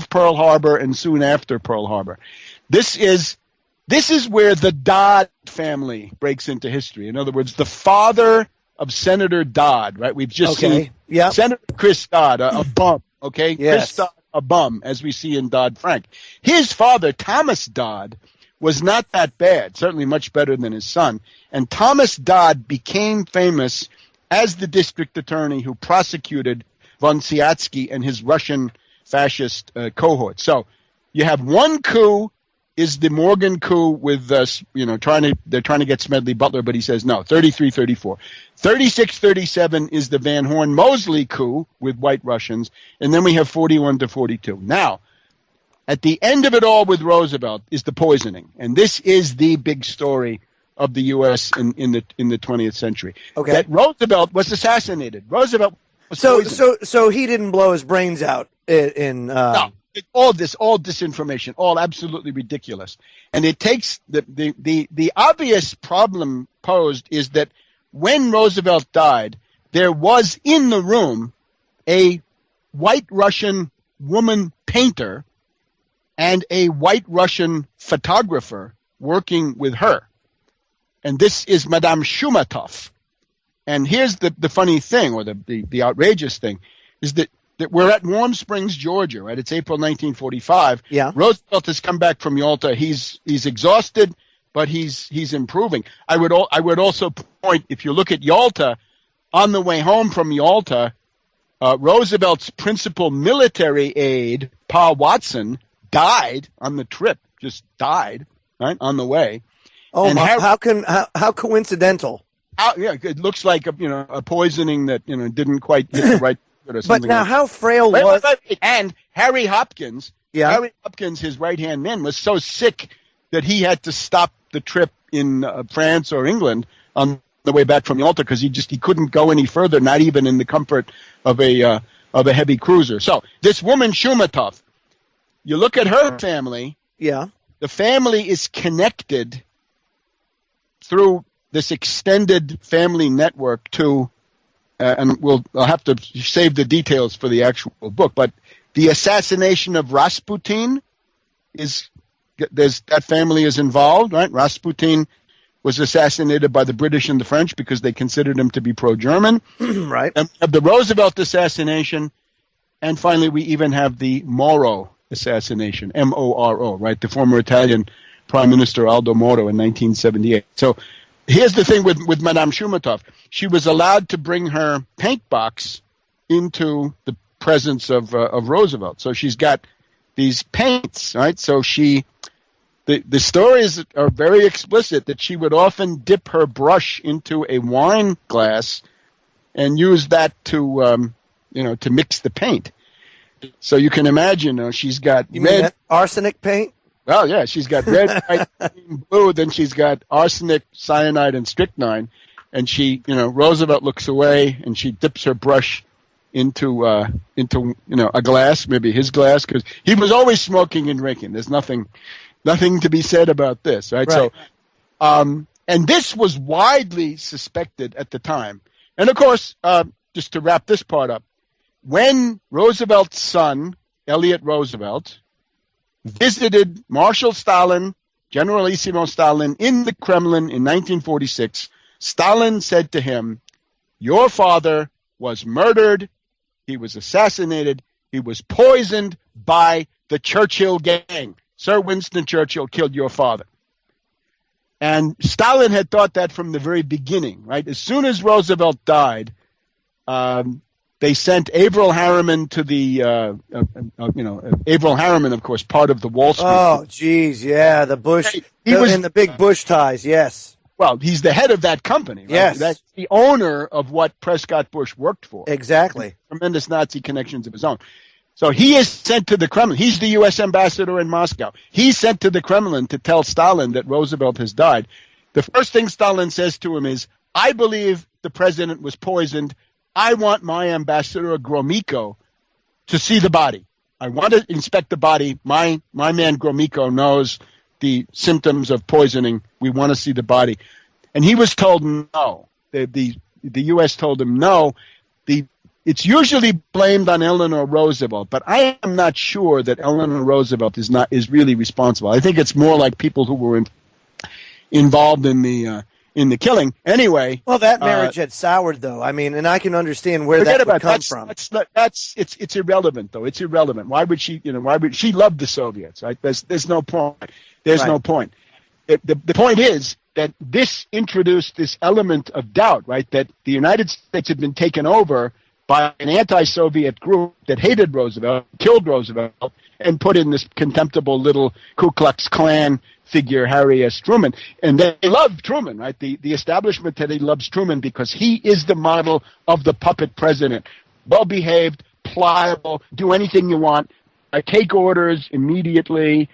Pearl Harbor and soon after Pearl Harbor. This is where the Dodd family breaks into history. In other words, the father of Senator Dodd, right? We've just seen Yep. Senator Chris Dodd, a bum, okay? Yes. Chris Dodd, a bum, as we see in Dodd-Frank. His father, Thomas Dodd, was not that bad, certainly much better than his son. And Thomas Dodd became famous as the district attorney who prosecuted von Siatsky and his Russian fascist cohort. So you have one coup is the Morgan coup with they're trying to get Smedley Butler, but he says no, 33-34. 36-37 is the Van Horn Mosley coup with white Russians, and then we have 41-42. Now, at the end of it all with Roosevelt is the poisoning, and this is the big story of the U.S. in the 20th century. Okay. That Roosevelt was assassinated. Roosevelt was poisoned. So he didn't blow his brains out in no. All disinformation, all absolutely ridiculous. And it takes the obvious problem posed is that when Roosevelt died, there was in the room a white Russian woman painter and a white Russian photographer working with her. And this is Madame Shumatov. And here's the funny thing, or the outrageous thing, is that we're at Warm Springs, Georgia, right? It's April 1945. Yeah. Roosevelt has come back from Yalta. He's exhausted, but he's improving. I would also point, if you look at Yalta, on the way home from Yalta, Roosevelt's principal military aide, Pa Watson, died on the trip. Just died, right, on the way. Oh, and how coincidental? Yeah, it looks like a poisoning that didn't quite get the right. But now, like how frail was? And Harry Hopkins, his right-hand man, was so sick that he had to stop the trip in France or England on the way back from Yalta because he couldn't go any further, not even in the comfort of a heavy cruiser. So this woman Shumatov, you look at her family. Yeah, the family is connected through this extended family network to. And I'll have to save the details for the actual book, but the assassination of Rasputin that family is involved, right? Rasputin was assassinated by the British and the French because they considered him to be pro-German. Right. And we have the Roosevelt assassination, and finally we even have the Moro assassination, M-O-R-O, right? The former Italian Prime Minister Aldo Moro in 1978. So here's the thing with Madame Shumatov. She was allowed to bring her paint box into the presence of Roosevelt. So she's got these paints, right? So the stories are very explicit that she would often dip her brush into a wine glass and use that to mix the paint. So you can imagine she's got red arsenic paint. Well, yeah, she's got red, white, green, blue. Then she's got arsenic, cyanide, and strychnine. And Roosevelt looks away, and she dips her brush into a glass, maybe his glass, because he was always smoking and drinking. There's nothing to be said about this, right? So, and this was widely suspected at the time. And of course, just to wrap this part up, when Roosevelt's son, Elliot Roosevelt, visited Marshal Stalin, Generalissimo Stalin, in the Kremlin in 1946, Stalin said to him, "Your father was murdered, he was assassinated, he was poisoned by the Churchill gang. Sir Winston Churchill killed your father." And Stalin had thought that from the very beginning, right? As soon as Roosevelt died, they sent Averell Harriman to the, Averell Harriman, of course, part of the Wall Street. Oh, geez, yeah, the Bush, he was in the big Bush ties, yes. Well, he's the head of that company, right? Yes. That's the owner of what Prescott Bush worked for. Exactly. Tremendous Nazi connections of his own. So he is sent to the Kremlin. He's the U.S. ambassador in Moscow. He's sent to the Kremlin to tell Stalin that Roosevelt has died. The first thing Stalin says to him is, "I believe the president was poisoned. I want my ambassador Gromyko to see the body. I want to inspect the body. My man Gromyko knows the symptoms of poisoning. We want to see the body." And he was told no. The U.S. told him no. It's usually blamed on Eleanor Roosevelt, but I am not sure that Eleanor Roosevelt is really responsible. I think it's more like people who were involved in the in the killing. Anyway. Well, that marriage had soured, though. I mean, and I can understand where that would come from. It's irrelevant, though. It's irrelevant. Why would she? Why would she love the Soviets? Right? There's no point. There's no point. The point is that this introduced this element of doubt, right? That the United States had been taken over by an anti-Soviet group that hated Roosevelt, killed Roosevelt, and put in this contemptible little Ku Klux Klan figure, Harry S. Truman. And they love Truman, right? The establishment today loves Truman because he is the model of the puppet president. Well-behaved, pliable, do anything you want, take orders immediately,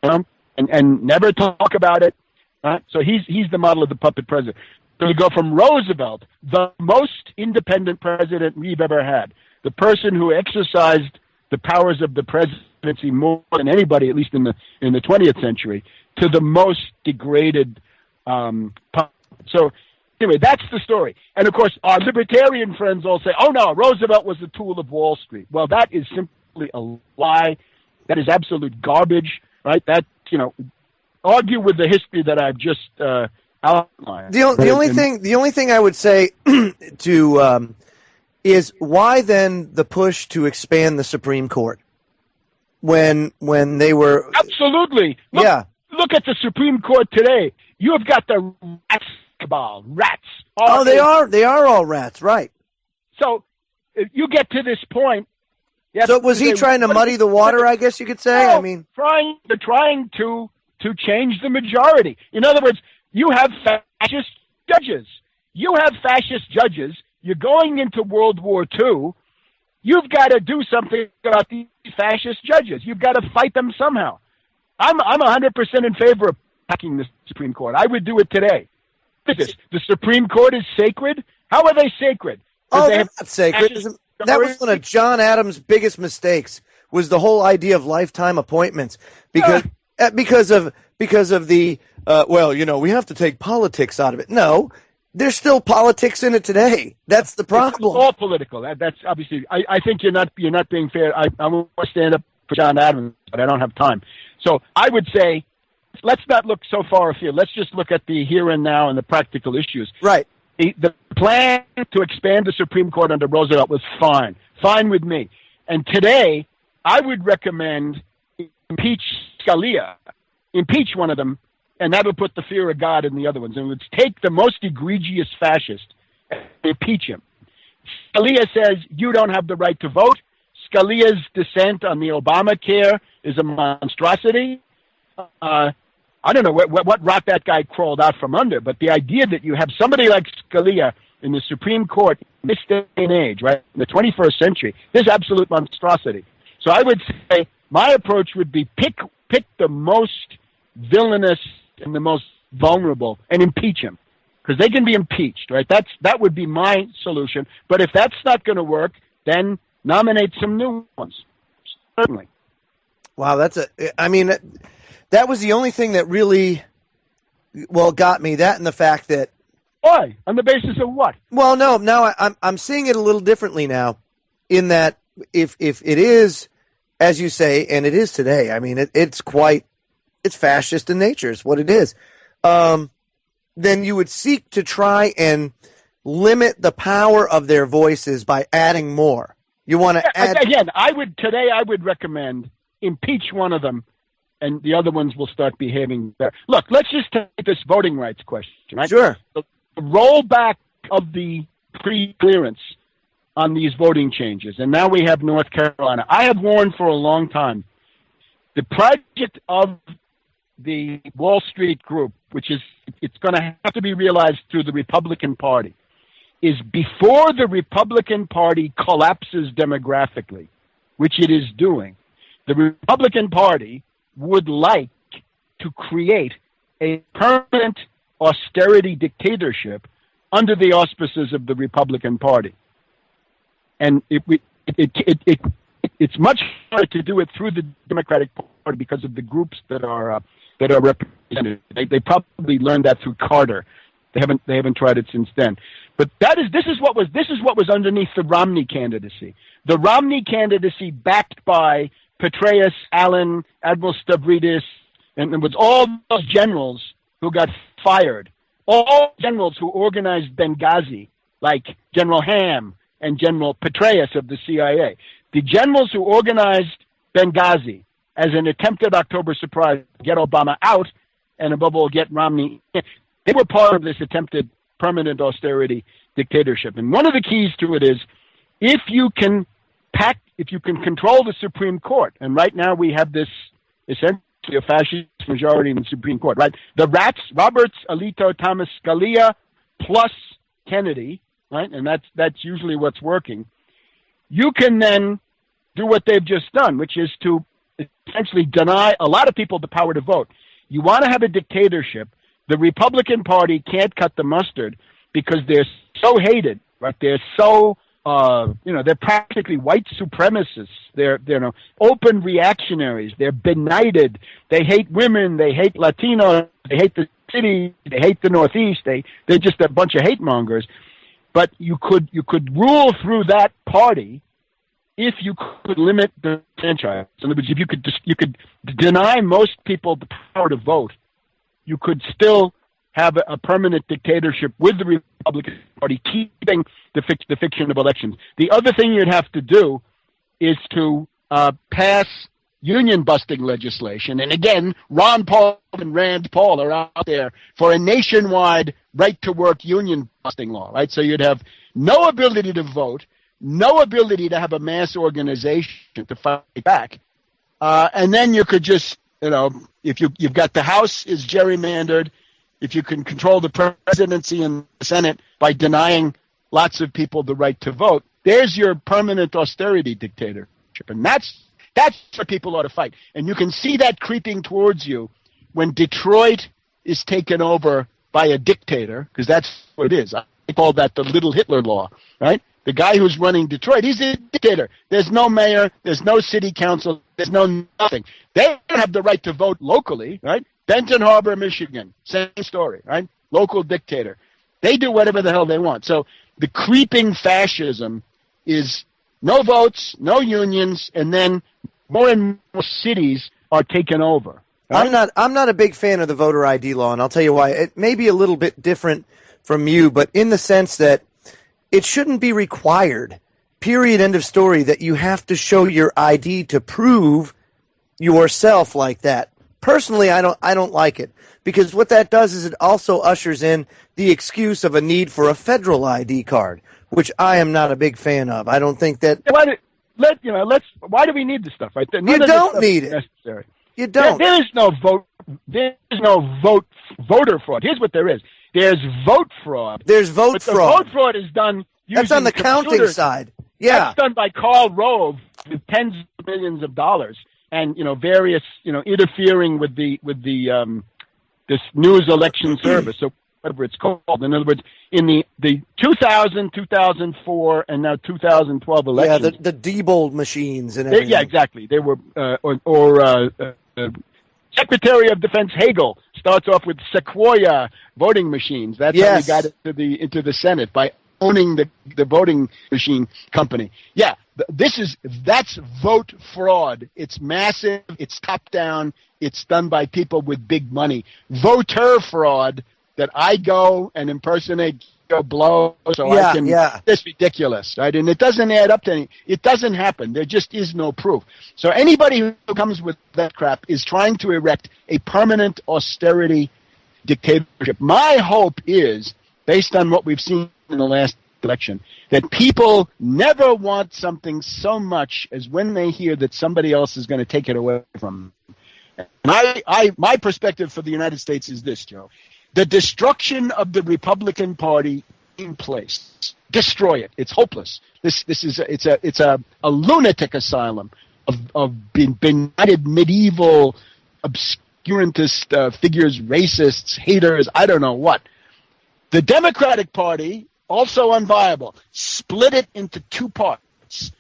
and never talk about it. Right? So he's the model of the puppet president. So you go from Roosevelt, the most independent president we've ever had, the person who exercised the powers of the presidency more than anybody, at least in the 20th century, to the most degraded. So anyway, that's the story. And of course, our libertarian friends all say, "Oh no, Roosevelt was the tool of Wall Street." Well, that is simply a lie. That is absolute garbage, right? That argue with the history that I've just outlined. The only thing I would say to is why then the push to expand the Supreme Court when they were absolutely Look at the Supreme Court today. You have got the rats cabal, rats. They are all rats, right? So if you get to this point. So was he trying to muddy the water? I guess you could say. No, I mean, they're trying to change the majority. In other words, you have fascist judges. You're going into World War II. You've got to do something about these fascist judges. You've got to fight them somehow. I'm 100% in favor of attacking the Supreme Court. I would do it today. The Supreme Court is sacred? How are they sacred? They're not sacred. That was one of John Adams' biggest mistakes, was the whole idea of lifetime appointments. Because of the we have to take politics out of it. No, there's still politics in it today. That's the problem. It's all political. That's obviously. I think you're not being fair. I want to stand up for John Adams, but I don't have time. So I would say, let's not look so far afield. Let's just look at the here and now and the practical issues. Right. The plan to expand the Supreme Court under Roosevelt was fine with me. And today, I would recommend impeach Scalia, impeach one of them, and that would put the fear of God in the other ones. And let's take the most egregious fascist and impeach him. Scalia says you don't have the right to vote. Scalia's dissent on the Obamacare is a monstrosity. I don't know what rock that guy crawled out from under, but the idea that you have somebody like Scalia in the Supreme Court in this day and age, right, in the 21st century, is absolute monstrosity. So I would say my approach would be pick the most villainous and the most vulnerable and impeach him, because they can be impeached, right? That would be my solution. But if that's not going to work, then nominate some new ones. Certainly. Wow, that was the only thing that really, got me. That and the fact that. Why? On the basis of what? Well, no. Now I'm seeing it a little differently now, in that if it is, as you say, and it is today. I mean, it's fascist in nature. It's what it is. Then you would seek to try and limit the power of their voices by adding more. You want to add again. I would recommend impeach one of them, and the other ones will start behaving better. Look, let's just take this voting rights question, right? Sure. The rollback of the pre-clearance on these voting changes, and now we have North Carolina. I have warned for a long time, the project of the Wall Street group, which is, it's going to have to be realized through the Republican Party, is before the Republican Party collapses demographically, which it is doing, the Republican Party would like to create a permanent austerity dictatorship under the auspices of the Republican Party. And it's much harder to do it through the Democratic Party because of the groups that are represented. They probably learned that through Carter. They haven't tried it since then. But this is what was underneath the Romney candidacy. The Romney candidacy, backed by Petraeus, Allen, Admiral Stavridis, and with all those generals who got fired all generals who organized Benghazi, like General Ham and General Petraeus of the CIA, the generals who organized Benghazi as an attempted October surprise to get Obama out and above all get Romney in, they were part of this attempted permanent austerity dictatorship. And one of the keys to it is if you can control the Supreme Court, and right now we have this essentially a fascist majority in the Supreme Court, right? The rats, Roberts, Alito, Thomas, Scalia, plus Kennedy, right? And that's usually what's working. You can then do what they've just done, which is to essentially deny a lot of people the power to vote. You want to have a dictatorship. The Republican Party can't cut the mustard because they're so hated, right? They're so, they're practically white supremacists. They're open reactionaries. They're benighted. They hate women. They hate Latinos. They hate the city. They hate the Northeast. They're just a bunch of hate mongers. But you could rule through that party if you could limit the franchise. In other words, if you could deny most people the power to vote, you could still have a permanent dictatorship with the Republican Party, keeping the fiction of elections. The other thing you'd have to do is to pass union-busting legislation. And again, Ron Paul and Rand Paul are out there for a nationwide right-to-work union-busting law, right? So you'd have no ability to vote, no ability to have a mass organization to fight back. And then you could just, if you've got the House is gerrymandered, if you can control the presidency and the Senate by denying lots of people the right to vote, there's your permanent austerity dictatorship. And that's what people ought to fight. And you can see that creeping towards you when Detroit is taken over by a dictator, because that's what it is. I call that the little Hitler law, right? The guy who's running Detroit, he's a dictator. There's no mayor, there's no city council, there's no nothing. They don't have the right to vote locally, right? Benton Harbor, Michigan, same story, right? Local dictator. They do whatever the hell they want. So the creeping fascism is no votes, no unions, and then more and more cities are taken over. Right? I'm not a big fan of the voter ID law, and I'll tell you why. It may be a little bit different from you, but in the sense that it shouldn't be required, period, end of story, that you have to show your ID to prove yourself like that. Personally, I don't like it, because what that does is it also ushers in the excuse of a need for a federal ID card, which I am not a big fan of. I don't think that. Why do we need this stuff, right? You don't need it. Necessary. You don't. There is no vote. There is no voter fraud. Here's what there is. There's vote fraud. There's vote fraud. The vote fraud is done using That's on the counting side. Yeah. That's done by Karl Rove with tens of millions of dollars. And various interfering with the this news election service, so whatever it's called. In other words, in the 2000, 2004, and now 2012 elections, the Diebold machines and everything. Yeah, exactly. They were Secretary of Defense Hagel starts off with Sequoia voting machines. That's how we got into the Senate, by owning the voting machine company. Yeah. That's vote fraud. It's massive. It's top down. It's done by people with big money. Voter fraud, that I go and impersonate Joe Blow I can. Yeah. It's ridiculous, right? And it doesn't add up to anything. It doesn't happen. There just is no proof. So anybody who comes with that crap is trying to erect a permanent austerity dictatorship. My hope is, based on what we've seen in the last election, that people never want something so much as when they hear that somebody else is going to take it away from them. And my perspective for the United States is this, Joe. The destruction of the Republican Party in place. Destroy it. It's hopeless. It's a lunatic asylum of benighted medieval obscurantist figures, racists, haters, I don't know what. The Democratic Party, also unviable. Split it into two parts.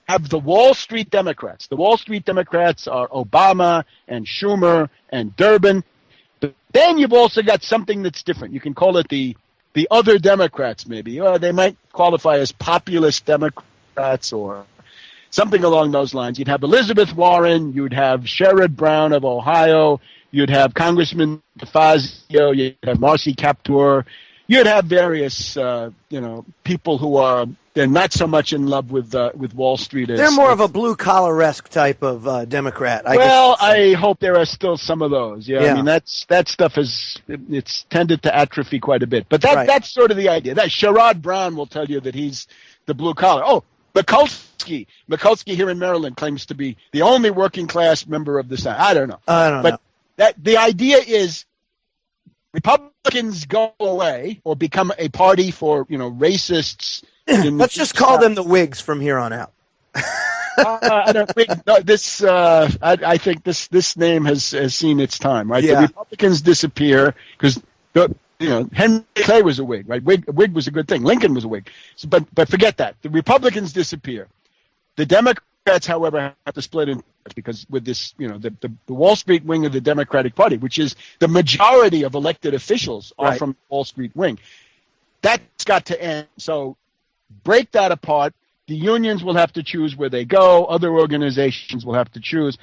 Have the Wall Street Democrats. The Wall Street Democrats are Obama and Schumer and Durbin. But then you've also got something that's different. You can call it the other Democrats, maybe. Or they might qualify as populist Democrats or something along those lines. You'd have Elizabeth Warren. You'd have Sherrod Brown of Ohio. You'd have Congressman DeFazio. You'd have Marcy Kaptur. You'd have various, people who they're not so much in love with Wall Street. They're more of a blue-collar-esque type of Democrat. I hope there are still some of those. Yeah. Yeah. I mean, that stuff it's tended to atrophy quite a bit. But that's sort of the idea. That Sherrod Brown will tell you that he's the blue-collar. Oh, Mikulski here in Maryland claims to be the only working-class member of the Senate. I don't know. But the idea is Republicans go away or become a party for, racists. Let's just call them the Whigs from here on out. I think this name has seen its time, right? Yeah. The Republicans disappear because Henry Clay was a Whig, right? Whig was a good thing. Lincoln was a Whig, but forget that. The Republicans disappear. The Democrats, however, have to split in because with this, the Wall Street wing of the Democratic Party, which is the majority of elected officials are from the Wall Street wing. That's got to end. So break that apart. The unions will have to choose where they go. Other organizations will have to choose.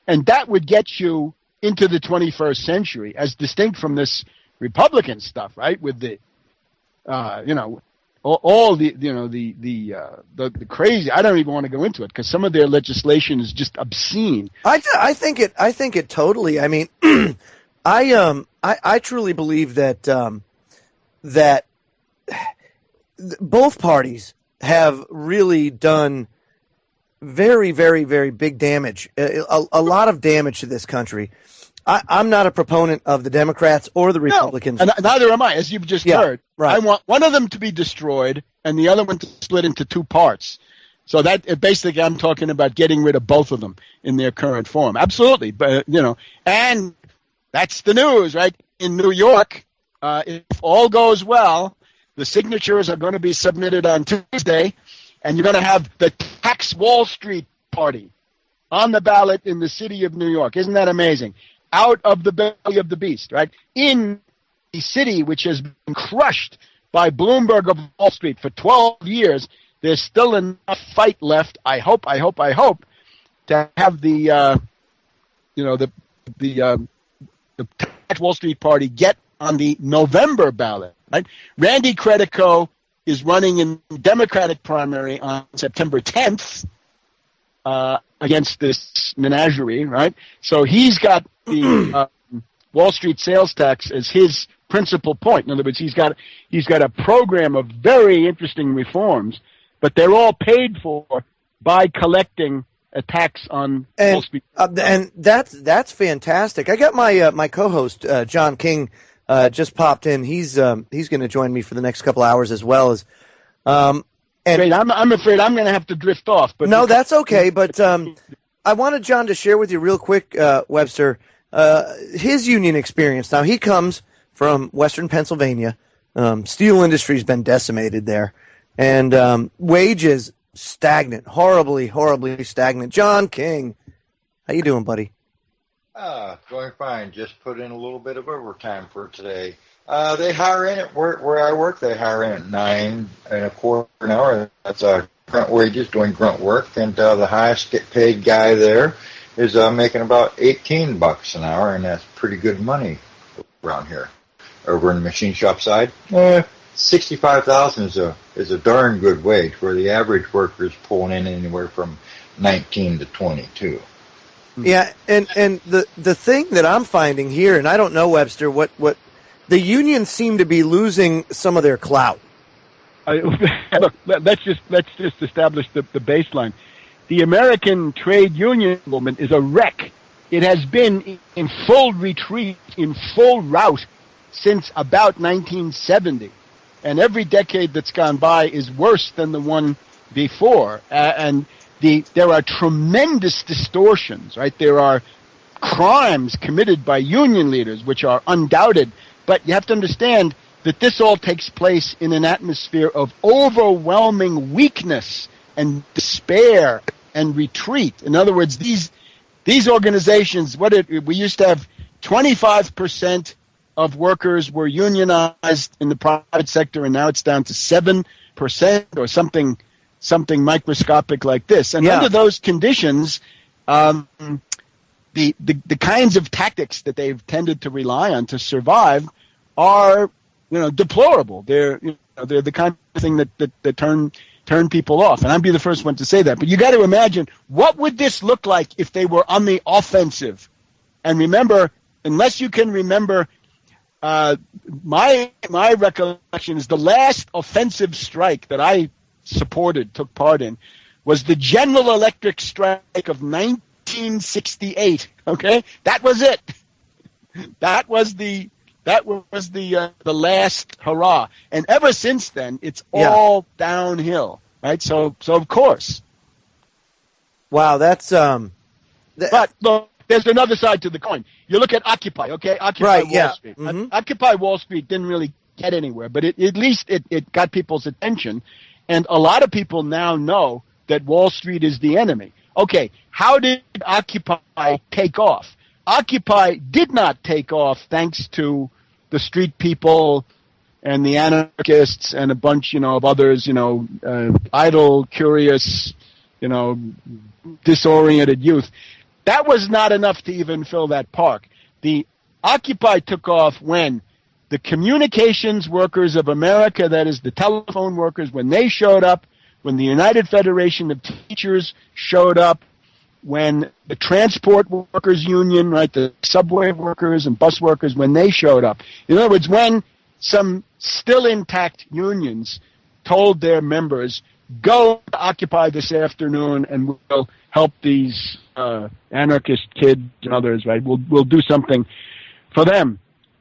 And that would get you into the 21st century as distinct from this Republican stuff, right? With the, all the crazy. I don't even want to go into it because some of their legislation is just obscene. I think it totally. I mean, I truly believe that that both parties have really done very, very, very big damage, a lot of damage to this country. I'm not a proponent of the Democrats or the Republicans. No, and neither am I, as you've just heard. Right. I want one of them to be destroyed and the other one to split into two parts. So that basically I'm talking about getting rid of both of them in their current form. Absolutely. But, and that's the news, right? In New York, if all goes well, the signatures are going to be submitted on Tuesday, and you're going to have the Tax Wall Street Party on the ballot in the city of New York. Isn't that amazing? Out of the belly of the beast, right? In the city which has been crushed by Bloomberg of Wall Street for 12 years, there's still enough fight left. I hope to have the Tax Wall Street Party get on the November ballot. Right? Randy Credico is running in the Democratic primary on September 10th against this menagerie, right? So he's got the Wall Street sales tax as his principal point. In other words, he's got a program of very interesting reforms, but they're all paid for by collecting a tax on Wall Street. And that's fantastic. I got my co-host John King just popped in. He's going to join me for the next couple hours as well as. Great. I'm afraid I'm going to have to drift off. But no, that's okay. But I wanted John to share with you real quick, Webster, his union experience. Now he comes from Western Pennsylvania. Steel industry's been decimated there, and wages stagnant, horribly stagnant. John King, how you doing, buddy? Going fine. Just put in a little bit of overtime for today. They hire in at where I work. They hire in at $9.25 an hour. That's grunt wages doing grunt work, and the highest paid guy there is making about $18 an hour, and that's pretty good money around here. Over in the machine shop side, $65,000 is a darn good wage, where the average worker is pulling in anywhere from 19 to 22. Yeah, and the thing that I'm finding here, and I don't know, Webster, what the unions seem to be losing some of their clout. Look, let's just establish the baseline. The American trade union movement is a wreck. It has been in full retreat, in full rout since about 1970, and every decade that's gone by is worse than the one before. There are tremendous distortions, right? There are crimes committed by union leaders, which are undoubted, but you have to understand that this all takes place in an atmosphere of overwhelming weakness and despair and retreat. In other words, these organizations, we used to have 25% of workers were unionized in the private sector, and now it's down to 7% or something microscopic like this. And under those conditions, the the kinds of tactics that they've tended to rely on to survive are, deplorable. They're the kind of thing that turn people off. And I'd be the first one to say that. But you got to imagine, what would this look like if they were on the offensive? And remember, unless you can remember, my recollection is the last offensive strike that I took part in, was the General Electric strike of 1968. Okay, that was it. That was the last hurrah, and ever since then, it's all downhill, right? So of course. Wow, that's But look, there's another side to the coin. You look at Occupy, okay? Occupy Wall Street. Mm-hmm. Occupy Wall Street didn't really get anywhere, but at least it got people's attention, and a lot of people now know that Wall Street is the enemy. Okay, how did Occupy take off? Occupy did not take off thanks to the street people and the anarchists and a bunch, of others, idle, curious, disoriented youth. That was not enough to even fill that park. The Occupy took off when the communications workers of America, that is the telephone workers, when they showed up, when the United Federation of Teachers showed up, when the transport workers union, right, the subway workers and bus workers, when they showed up. In other words, when some still intact unions told their members, go to Occupy this afternoon and we'll help these anarchist kids and others, right? We'll do something for them.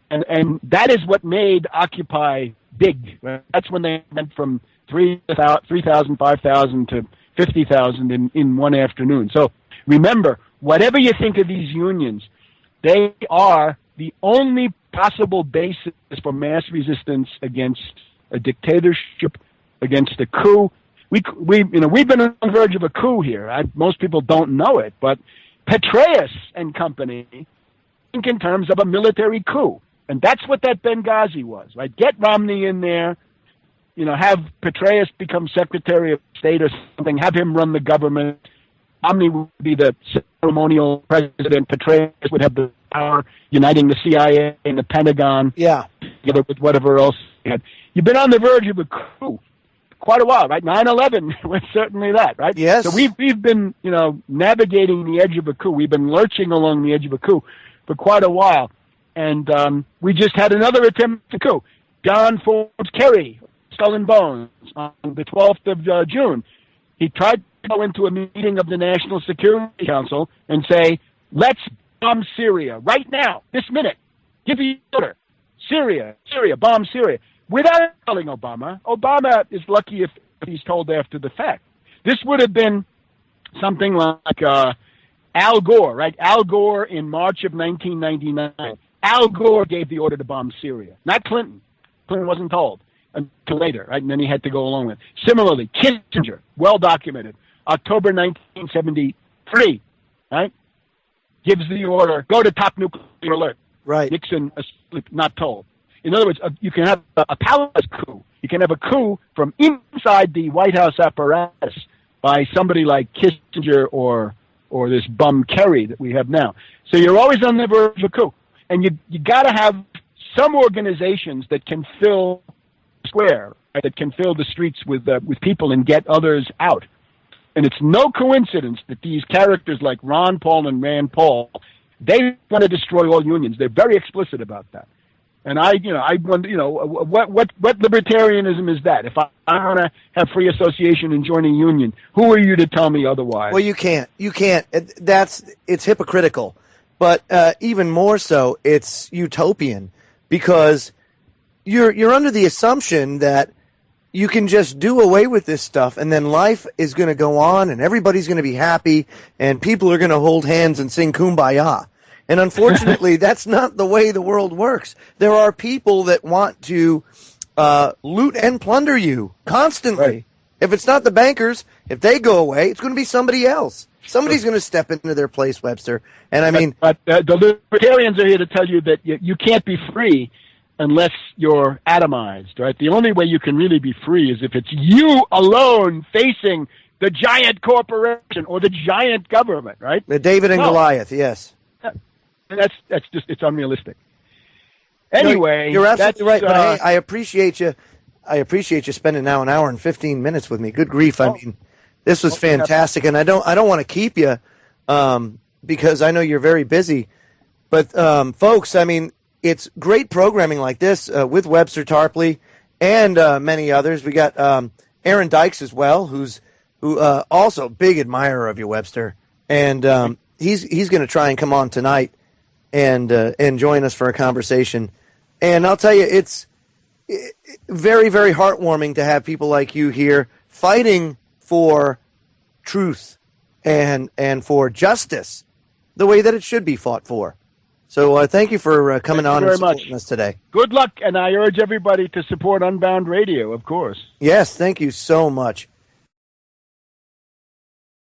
And that is what made Occupy big. Right? That's when they went from 3,000, 5,000 to 50,000 in one afternoon. So remember, whatever you think of these unions, they are the only possible basis for mass resistance against a dictatorship, against a coup. We've been on the verge of a coup here. Most people don't know it, but Petraeus and company think in terms of a military coup. And that's what that Benghazi was, right? Get Romney in there, have Petraeus become Secretary of State or something, have him run the government. Romney would be the ceremonial president. Petraeus would have the power, uniting the CIA and the Pentagon, together with whatever else he had. You've been on the verge of a coup quite a while, right? 9/11 was certainly that, right? Yes. So we've been, navigating the edge of a coup. We've been lurching along the edge of a coup for quite a while. And we just had another attempt to coup. John Forbes Kerry, Skull and Bones, on the 12th of June. He tried to go into a meeting of the National Security Council and say, let's bomb Syria right now, this minute. Give the order. Syria, bomb Syria. Without telling Obama. Obama is lucky if he's told after the fact. This would have been something like Al Gore, right? Al Gore in March of 1999. Al Gore gave the order to bomb Syria, not Clinton. Clinton wasn't told until later, right? And then he had to go along with it. Similarly, Kissinger, well documented, October 1973, right? Gives the order, go to top nuclear alert. Right. Nixon asleep, not told. In other words, you can have a palace coup. You can have a coup from inside the White House apparatus by somebody like Kissinger or this bum Kerry that we have now. So you're always on the verge of a coup. And you got to have some organizations that can fill the square, right, that can fill the streets with people and get others out. And it's no coincidence that these characters like Ron Paul and Rand Paul, they want to destroy all unions. They're very explicit about that. And I wonder, what libertarianism is that? If I want to have free association and join a union, who are you to tell me otherwise? Well, you can't. It's hypocritical. But even more so, it's utopian, because you're under the assumption that you can just do away with this stuff, and then life is going to go on, and everybody's going to be happy, and people are going to hold hands and sing Kumbaya. And unfortunately, that's not the way the world works. There are people that want to loot and plunder you constantly. Right. If it's not the bankers, if they go away, it's going to be somebody else. Somebody's going to step into their place, Webster. And I mean, but the libertarians are here to tell you that you can't be free unless you're atomized, right? The only way you can really be free is if it's you alone facing the giant corporation or the giant government, right? David and Goliath, yes. that's just, it's unrealistic. Anyway, you're absolutely right. But hey, I appreciate you spending now an hour and 15 minutes with me. Good grief! I mean, this was fantastic, and I don't want to keep you because I know you're very busy. But folks, I mean, it's great programming like this with Webster Tarpley and many others. We got Aaron Dykes as well, who also big admirer of you, Webster, and he's going to try and come on tonight and join us for a conversation. And I'll tell you, it's very, very heartwarming to have people like you here fighting for truth and for justice the way that it should be fought for. So thank you for coming on and supporting us today. Good luck, and I urge everybody to support Unbound Radio, of course. Yes, thank you so much.